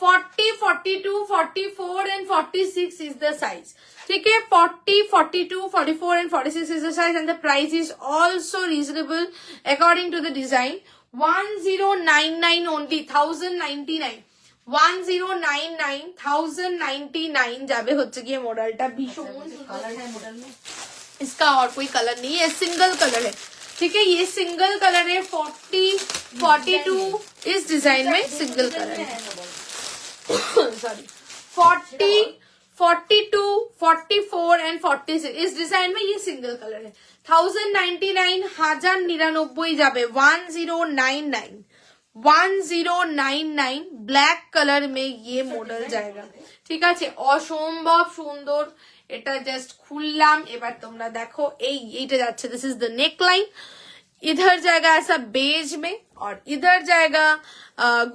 40, 42, 44 and 46 is the size, ठीक है। 40, 42, 44 and 46 is the size and the price is also reasonable according to the design। 1099 only, 1099, 1099, 1099 যাবে হচ্ছে গিয়ে মডেলটা। ভীষণ कलर है मॉडल में, इसका और कोई कलर नहीं है, सिंगल कलर है, ठीक है। ये सिंगल कलर है। 40, 42 इस डिजाइन में सिंगल कलर है, सॉरी। 40, 42, 44 and 46 इस डिजाइन में ये सिंगल कलर है। 1099, 1099 যাবে, 1099, 1099 ব্ল্যাক কালার মে ये মডেল जाएगा, ঠিক আছে। অসম্ভব সুন্দর, এটা জাস্ট খুললাম। এবার তোমরা দেখো এইটা যাচ্ছে, this is the neck line, इधर जाएगा ऐसा बेज में और इधर जाएगा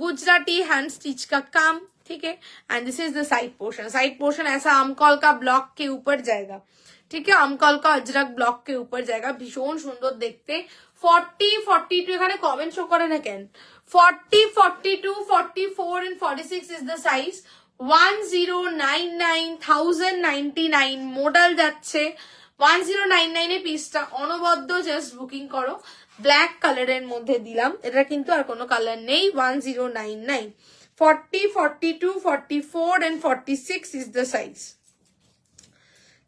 गुजराती हैंड स्टिच का काम, ठीक है। And this is the side portion, side portion ऐसा आमकल का ब्लॉक के ऊपर जाएगा, ठीक है। आमकल का अजरक ब्लॉक के ऊपर जाएगा, भीषण सुंदर देखते। 40, 42 এখানে কমেন্ট শো করে না কেন? 40, 42, 44 and 46 is the size। 1099, 1099 model যাচ্ছে 1099 এ পিসটা অনবদ্য, জাস্ট বুকিং করো। ব্ল্যাক কালারের মধ্যে দিলাম, এটা কিন্তু আর কোনো কালার নেই। 1099, 40, 42, 44 and 46 is the size,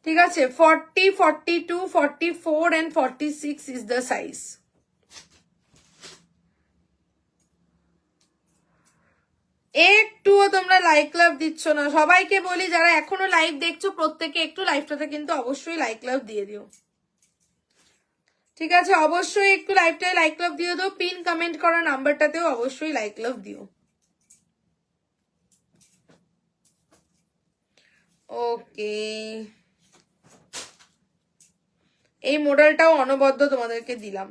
ঠিক আছে। 40, 42, 44 and 46 is the size। একটুও তোমরা লাইক লাভ দিচ্ছ না। সবাইকে বলি যারা এখনো লাইভ দেখছো প্রত্যেকে একটু লাইভটাতে কিন্তু অবশ্যই লাইক লাভ দিয়ে দিও, ঠিক আছে। অবশ্যই একটু লাইভটায় লাইক লাভ দিয়ে দাও। পিন কমেন্ট করা নাম্বারটাতেও অবশ্যই লাইক লাভ দিও। ওকে, এই মডেলটাও অনবদ্য তোমাদেরকে দিলাম।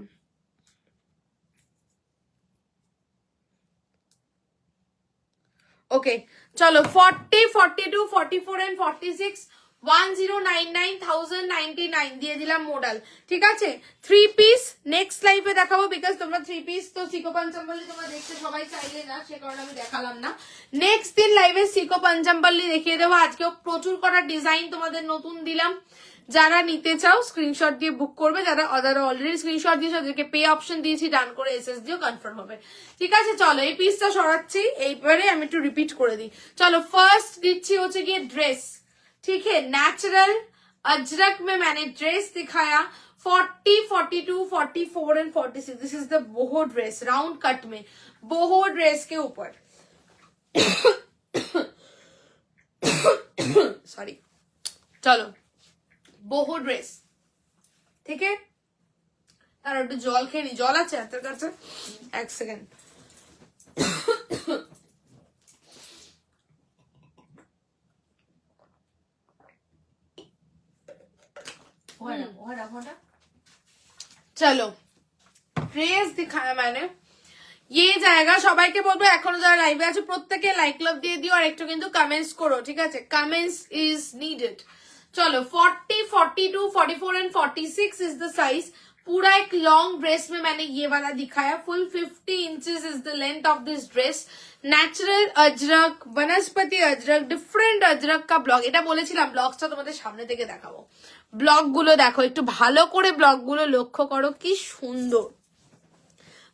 ওকে চলো 40, 42, 44 and 46 1099,099 দিয়ে দিলাম মোডাল, ঠিক আছে। 3 পিস নেক্সট লাইভে দেখাবো, বিকজ তোমরা 3 পিস তো সিকো পাঞ্জাম্পাল্লি তোমরা দেখতে সবাই চাইলে না, সে কারণে আমি দেখালাম না। নেক্সট দিন লাইভে সিকো পাঞ্জাম্পাল্লি দেখিয়ে দেবো। আজকেও প্রচুর কটা ডিজাইন তোমাদের নতুন দিলাম, যারা নিতে চাও স্ক্রিনশট দিয়ে বুক করবে, যারা অলরেডি স্ক্রিনশট দিয়েছে তাদেরকে পে অপশন দিয়েছি, ডান করে এসএস দিও, কনফার্ম হবে, ঠিক আছে। চলো এই পিসটা সরাচ্ছি, এইবারে আমি একটু রিপিট করে দিই। চলো ফার্স্ট দিচ্ছি হচ্ছে গিয়ে ড্রেস, ठीक है। नेचुरल अजरक में मैंने ड्रेस दिखाया 40, 42, 44 and 46। This is the boho dress, round cut में बोहो ड्रेस के ऊपर सॉरी, चलो बोहो ड्रेस, ठीक है। আর একটু জল খেয়ে নি, জল আছে হাতের কাছে, এক সেকেন্ড। চলো ড্রেস दिखाया मैंने, ये जाएगा। সবাইকে বলবো এখনো যারা লাইভে আছে প্রত্যেকে লাইক লাভ দিয়ে দিও, আর একটু কিন্তু কমেন্টস করো, ঠিক আছে, কমেন্টস ইজ নিডেড। चलो 40, 42, 44 एंड 46 इज द साइज। पूरा एक लॉन्ग ड्रेस में मैंने ये वाला दिखाया, full 50 inches is the length of this dress. Natural ajrak, বনস্পতি अजरक, ডিফারেন্ট अजरक का ব্লগ, এটা বলেছিলাম ব্লগটা তোমাদের সামনে থেকে দেখাবো। ব্লগ গুলো দেখো, একটু ভালো করে ব্লগ গুলো লক্ষ্য করো, কি সুন্দর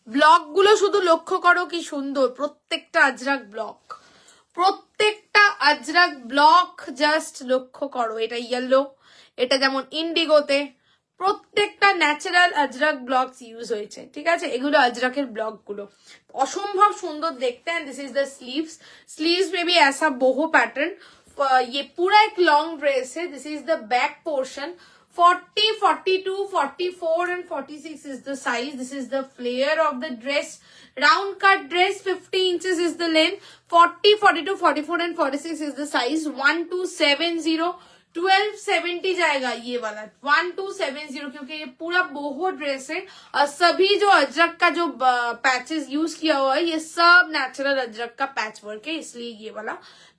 ব্লগ গুলো, শুধু লক্ষ্য করো কি সুন্দর প্রত্যেকটা अजरक ব্লগ, প্রত্যেকটা अजरक ব্লক জাস্ট লক্ষ্য করো। এটা ইয়েলো, এটা যেমন ইন্ডিগোতে প্রত্যেকটা ন্যাচারাল अजरक ব্লকস ইউজ হয়েছে, ঠিক আছে। এগুলো अजरकेর ব্লক গুলো অসম্ভব সুন্দর দেখতে। And this is the sleeves, sleeves में भी ऐसा बोहो पैटर्न। ये पूरा एक लॉन्ग ड्रेस है। This is the back portion. 40, 42, 44 and 46 is the size. This is the flare of the dress. Round cut dress, 50 inches is the length. 40, 42, 44 and 46 is the size. 1270, 1270 जाएगा ये वाला, 1270, क्योंकि ये पूरा बोहो ड्रेस है। और सभी जो अजरक का जो पैचेस यूज किया हुआ है, ये सब नेचुरल अजरक का पैच वर्क है, इसलिए ये वाला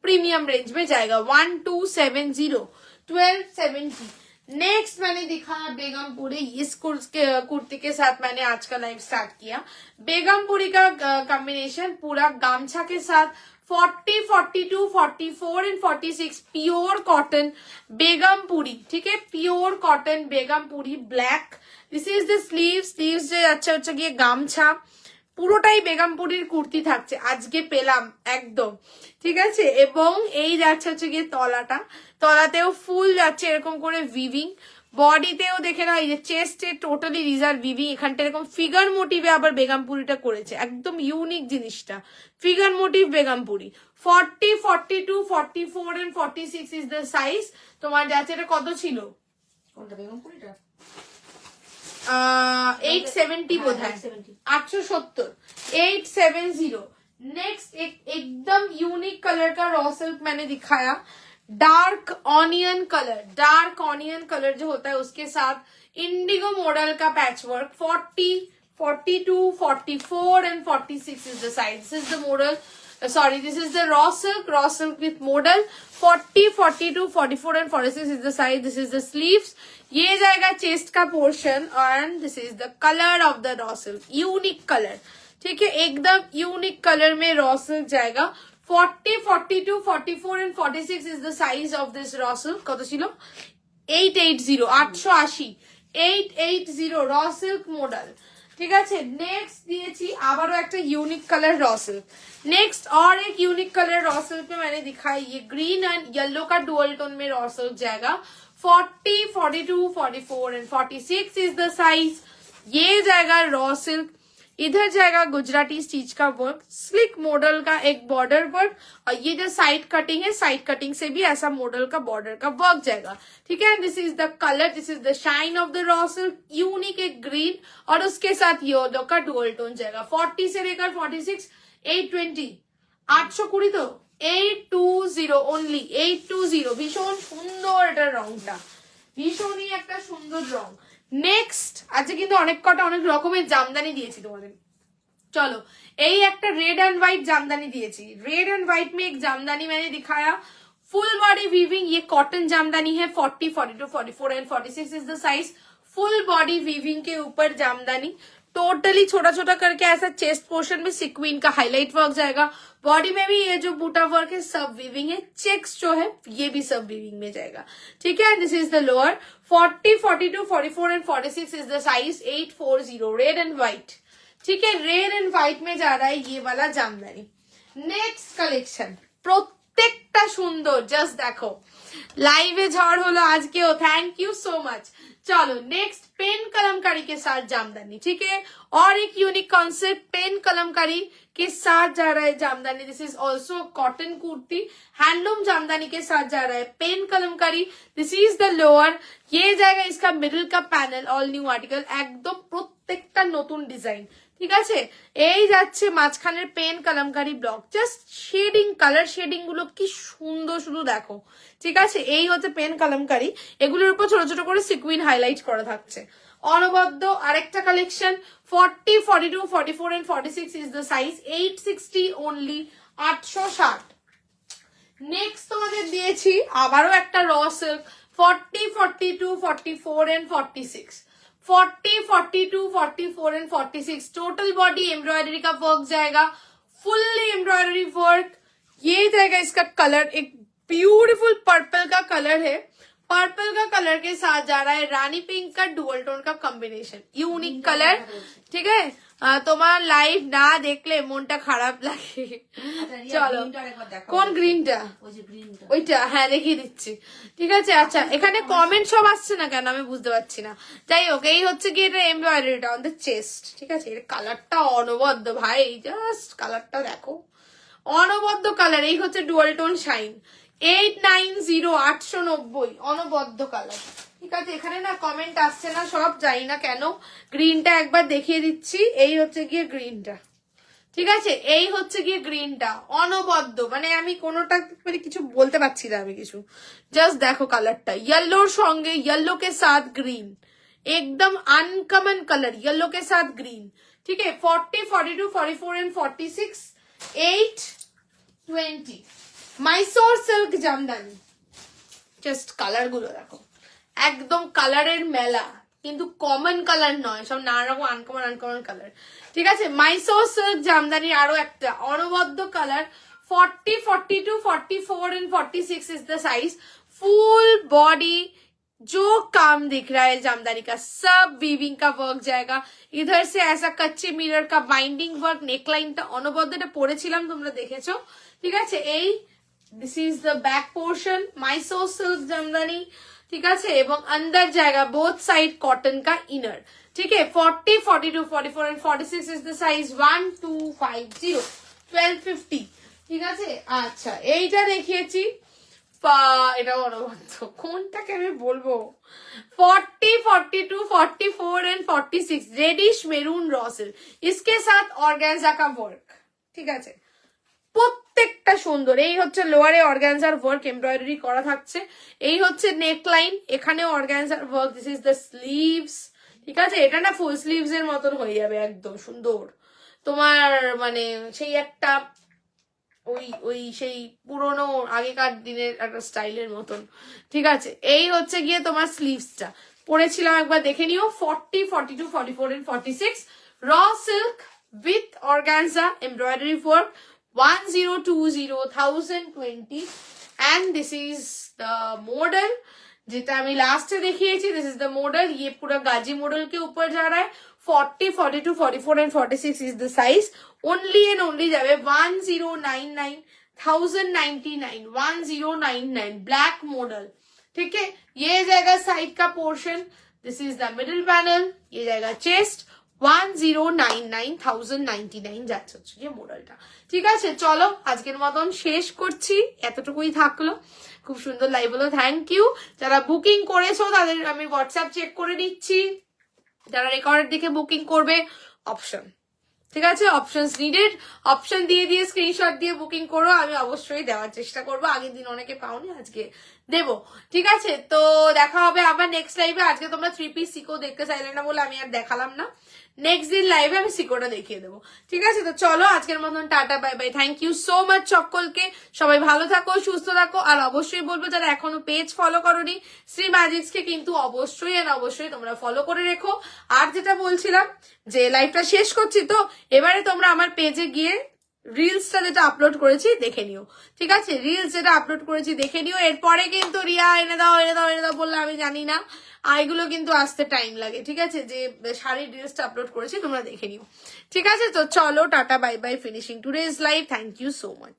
प्रीमियम रेंज में जाएगा। 1270, 1270। नेक्स्ट मैंने दिखाया बेगमपुरी। इस कुर्ती के साथ मैंने आज का लाइव स्टार्ट किया। बेगमपुरी का कॉम्बिनेशन पूरा गामछा के साथ 40, 42, 44 एंड 46 प्योर कॉटन बेगमपुरी, ठीक है, pure cotton Begampuri black. This is the sleeve, sleeves যে আচ্ছা হচ্ছে গিয়ে গামছা, পুরোটাই বেগমপুরির কুর্তি থাকছে, আজকে পেলাম একদম, ঠিক আছে। এবং এই যাচ্ছে হচ্ছে গিয়ে তলাটা, তলাতেও ফুল যাচ্ছে এরকম করে ভিভিং, বডিতেও দেখে না এই যে চেস্টে টোটালি রিজার্ভ ভিভিং, এখানটা এরকম ফিগার মোটিভে আবার বেগমপুরিটা করেছে, একদম ইউনিক জিনিসটা, figure motif Begampuri. 40, 42, 44 and 46 is the size. তোমার যাচ্ছে এটা কত ছিল, কোনটা বেগমপুরিটা? 870 बोध है, 870, 870। नेक्स्ट एकदम यूनिक कलर का रॉ सिल्क मैंने दिखाया, dark onion colour, dark onion colour जो होता है उसके साथ इंडिगो मॉडल का patch work. 40, 42, 44 and 46 is the size. This is the model, sorry, this is the raw silk with model। 40, 42, 44 and 46 is the size. This is the sleeves। ये जाएगा chest का portion, and this is the colour of the raw silk, unique colour, ठीक है, एकदम unique colour में raw silk जाएगा। 40, 42, 44 and 46 is the size of this raw silk। কত ছিল? 880, 880, 880 raw silk model, ঠিক আছে। নেক্সট দিয়েছি আবারও একটা unique colour raw silk. Next और एक यूनिक कलर रॉ सिल्क में मैंने दिखाई, ये ग्रीन एंड येलो का डुअल टोन में रॉ सिल्क जाएगा। 40, 42, 44 and 46 is the size। ये जाएगा रॉ सिल्क। इधर जाएगा गुजराती स्टिच का वर्क, स्लिक मॉडल का एक बॉर्डर वर्क, और ये जो साइड कटिंग है, साइड कटिंग से भी ऐसा मॉडल का बॉर्डर का वर्क जाएगा, ठीक है। This is the colour, this is the shine of the raw silk, unique एक ग्रीन और उसके साथ येलो का डुअल टोन जाएगा। 40 से लेकर 46, 820, 820 तो 820 ओनली, 820। ভীষণ সুন্দর এটা রংটা, ভীষণই একটা সুন্দর রং। নেক্সট আজকে কিন্তু অনেক কটা অনেক রকমের জামদানি দিয়েছি তোমাদের। चलो এই একটা रेड एंड व्हाइट जामदानी दिएছি। रेड एंड व्हाइट में एक जामदानी मैंने दिखाया फुल बॉडी वीविंग, ये कॉटन जामदानी है, 40, 42, 44 and 46 is the size. Full body weaving के ऊपर जामदानी, टोटली छोटा छोटा करके ऐसा चेस्ट पोर्शन में सिक्वीन का हाईलाइट वर्क जाएगा। बॉडी में भी ये जो बूटा वर्क है सब वीविंग है, चेक्स जो है ये भी सब वीविंग में जाएगा, ठीक है। This is the lower, 40, 42, 44 and 46 is the size, 840, red and white, ठीक है। रेड एंड व्हाइट में जा रहा है ये वाला जामदानी। नेक्स्ट कलेक्शन, প্রত্যেকটা সুন্দর, জাস্ট দেখো লাইভে ঝড় হলো আজকেও, थैंक यू सो मच। चलो नेक्स्ट, पेन कलमकारी के साथ जामदानी, ठीक है। और एक यूनिक कॉन्सेप्ट, पेन कलमकारी के साथ जा रहा है Jamdani. This is also cotton kurti, handloom Jamdani के साथ जा रहा है pen Kalamkari. This is the lower, ये जाएगा इसका मिडिल का पैनल, ऑल न्यू आर्टिकल, একদম প্রত্যেকটা নতুন ডিজাইন, ঠিক আছে। এই যাচ্ছে মাঝখানের pen Kalamkari block, just shading, colour shading গুলো কি সুন্দর শুধু দেখো, ঠিক আছে। এই হচ্ছে পেন কলমকারি, এগুলোর উপর ছোট ছোট করে সিকুইন হাইলাইট করা থাকছে। অনবদ্য আরেকটা collection, 40, 42, 44 and 46 is the size, 860 only, 860। Next তোমাদের দিয়েছি আবারও একটা raw silk, 40, 42, 44 and 46, 40, 42, 44 and 46, total body embroidery का वर्क जाएगा, फुल्ली एम्ब्रॉयडरी वर्क। ये जाएगा इसका कलर, एक ब्यूटीफुल पर्पल का कलर है, पर्पल का कलर के साथ जा रहा है रानी पिंक का डुअल टोन का कॉम्बिनेशन, यूनिक कलर, ठीक है। তোমার লাইভ না দেখলে মনটা খারাপ লাগে। চলো কোন গ্রিনটা, ওইটা, হ্যাঁ দেখিয়ে দিচ্ছি, ঠিক আছে। আচ্ছা এখানে কমেন্ট সব আসছে না কেন আমি বুঝতে পারছি না। যাই হোক, এই হচ্ছে কি এটা এমব্রয়ডারিটা অন দ্য চেস্ট, ঠিক আছে। এর কালারটা অনবদ্য ভাই, জাস্ট কালারটা দেখো, অনবদ্য কালার। এই হচ্ছে ডুয়াল টোন শাইন, 890, 890, অনবদ্য কালার, ঠিক আছে। এখানে না কমেন্ট আসছে না সব, জানি না কেন। গ্রিনটা একবার দেখিয়ে দিচ্ছি, এই হচ্ছে গিয়ে গ্রিনটা, ঠিক আছে। এই হচ্ছে গিয়ে গ্রিনটা, অনবদ্য, মানে আমি কোনোটা মানে কিছু বলতে পারছি না আমি কিছু, জাস্ট দেখো কালারটা, येलोর সঙ্গে येलो के साथ ग्रीन, एकदम अनकॉमन कलर, येलो के साथ ग्रीन, ठीक है। 40, 42, 44 and 46, 820, Mysore silk Jamdani, just colour গুলো দেখো, একদম কালারের মেলা, কিন্তু কমন কালার নয়, সব নানা রকম আনকমন আনকমন কালার, ঠিক আছে। মাইসোর সিল্ক জামদানির আরো একটা অনবদ্য colour, 40, 42, 44 and 46 is the size, full body जो काम दिख रहा है जामदानी का सब वीविंग का वर्क जाएगा। इधर से ऐसा कच्चे मिरर का बाइंडिंग वर्क, नेकलाइनটা অনবদ্য, এটা পরেছিলাম তোমরা দেখেছো, ঠিক আছে। এই this is the back portion, Mysore silk jamdani, ठीक है। এবং अंदर जाएगा बोथ साइड कॉटन का इनर, ठीक है। 40, 42, 44 एंड 46 इज द साइज, 1250, 1250, ঠিক আছে। আচ্ছা এইটা দেখিয়েছি, এটা অনবদ্য, কোনটাকে আমি বলবো, 40, 42, 44 and 46, reddish maroon raw silk, इसके साथ ऑर्गेन्जा का वर्क, ঠিক আছে। প্রত্যেকটা সুন্দর। এই হচ্ছে লোয়ারে অর্গানজার ওয়ার্ক এমব্রয়ডারি করা থাকছে, এই হচ্ছে নেকলাইন, এখানেও organza work. This is the sleeves, ঠিক আছে। এটা না ফুল স্লিভস এর মতন হয়ে যাবে, একদম সুন্দর, তোমার মানে সেই একটা ওই ওই সেই পুরোনো আগেকার দিনের একটা স্টাইলের মতন, ঠিক আছে। এই হচ্ছে গিয়ে তোমার স্লিভসটা পরেছিলাম, একবার দেখে নিও। 40, 42, 44 and 46, raw silk with organza embroidery work, 1020, 1020, and this is the model যেটা আমি লাস্টে দেখিয়েছি। দিস ইজ দ্য মডেল, ये पूरा गाजी मॉडल के ऊपर जा रहा है। 40, 42, 44 and 46 is the size, only and only जावे 1099, 1099, 1099, ब्लैक मॉडल, ठीक है। ये जाएगा साइड का portion, this is the middle panel, ये जाएगा चेस्ट, 1099, 1099 যাচ্ছে হচ্ছে যে মডেলটা, ঠিক আছে। চলো আজকের মতন শেষ করছি, এতটুকুই থাকলো। খুব সুন্দর লাইভ হলো, থ্যাংক ইউ। যারা বুকিং করেছো তাদের আমি হোয়াটসঅ্যাপ চেক করে নিচ্ছি, যারা রেকর্ডের দিকে বুকিং করবে অপশন, ঠিক আছে, অপশনস নিডেড, অপশন দিয়ে দিয়ে স্ক্রিনশট দিয়ে বুকিং করো, আমি অবশ্যই দেওয়ার চেষ্টা করবো। আগের দিন অনেকে পাওনি, আজকে দেবো, ঠিক আছে? তো দেখা হবে আবার নেক্সট লাইভে। আজকে তোমরা 3 পিস সিকো দেখতে চাইলে না বলে আমি আর দেখালাম না। নেক্সট দিন লাইভে আমি সিকোটা দেখিয়ে দেবো, ঠিক আছে? তো চলো আজকের মতন tata, bye bye. Thank you so much সকলকে। সবাই ভালো থাকো, সুস্থ থাকো। আর অবশ্যই বলবো যারা এখনো পেজ ফলো করোনি শ্রী ম্যাজিক্সকে, কিন্তু অবশ্যই আর অবশ্যই তোমরা ফলো করে রেখো। আর যেটা বলছিলাম যে লাইভটা শেষ করছি, তো এবারে তোমরা আমার পেজে গিয়ে রিলসটা যেটা আপলোড করেছি দেখে নিও, ঠিক আছে? রিলস যেটা আপলোড করেছি দেখে নিও। এরপরে কিন্তু রিয়া এনে দাও এনে দাও এনে দাও বললে আমি জানি না, এগুলো কিন্তু আসতে টাইম লাগে, ঠিক আছে? যে শাড়ির রিলসটা আপলোড করেছি তোমরা দেখে নিও, ঠিক আছে? তো চলো tata, bye bye, finishing today's live. Thank you so much.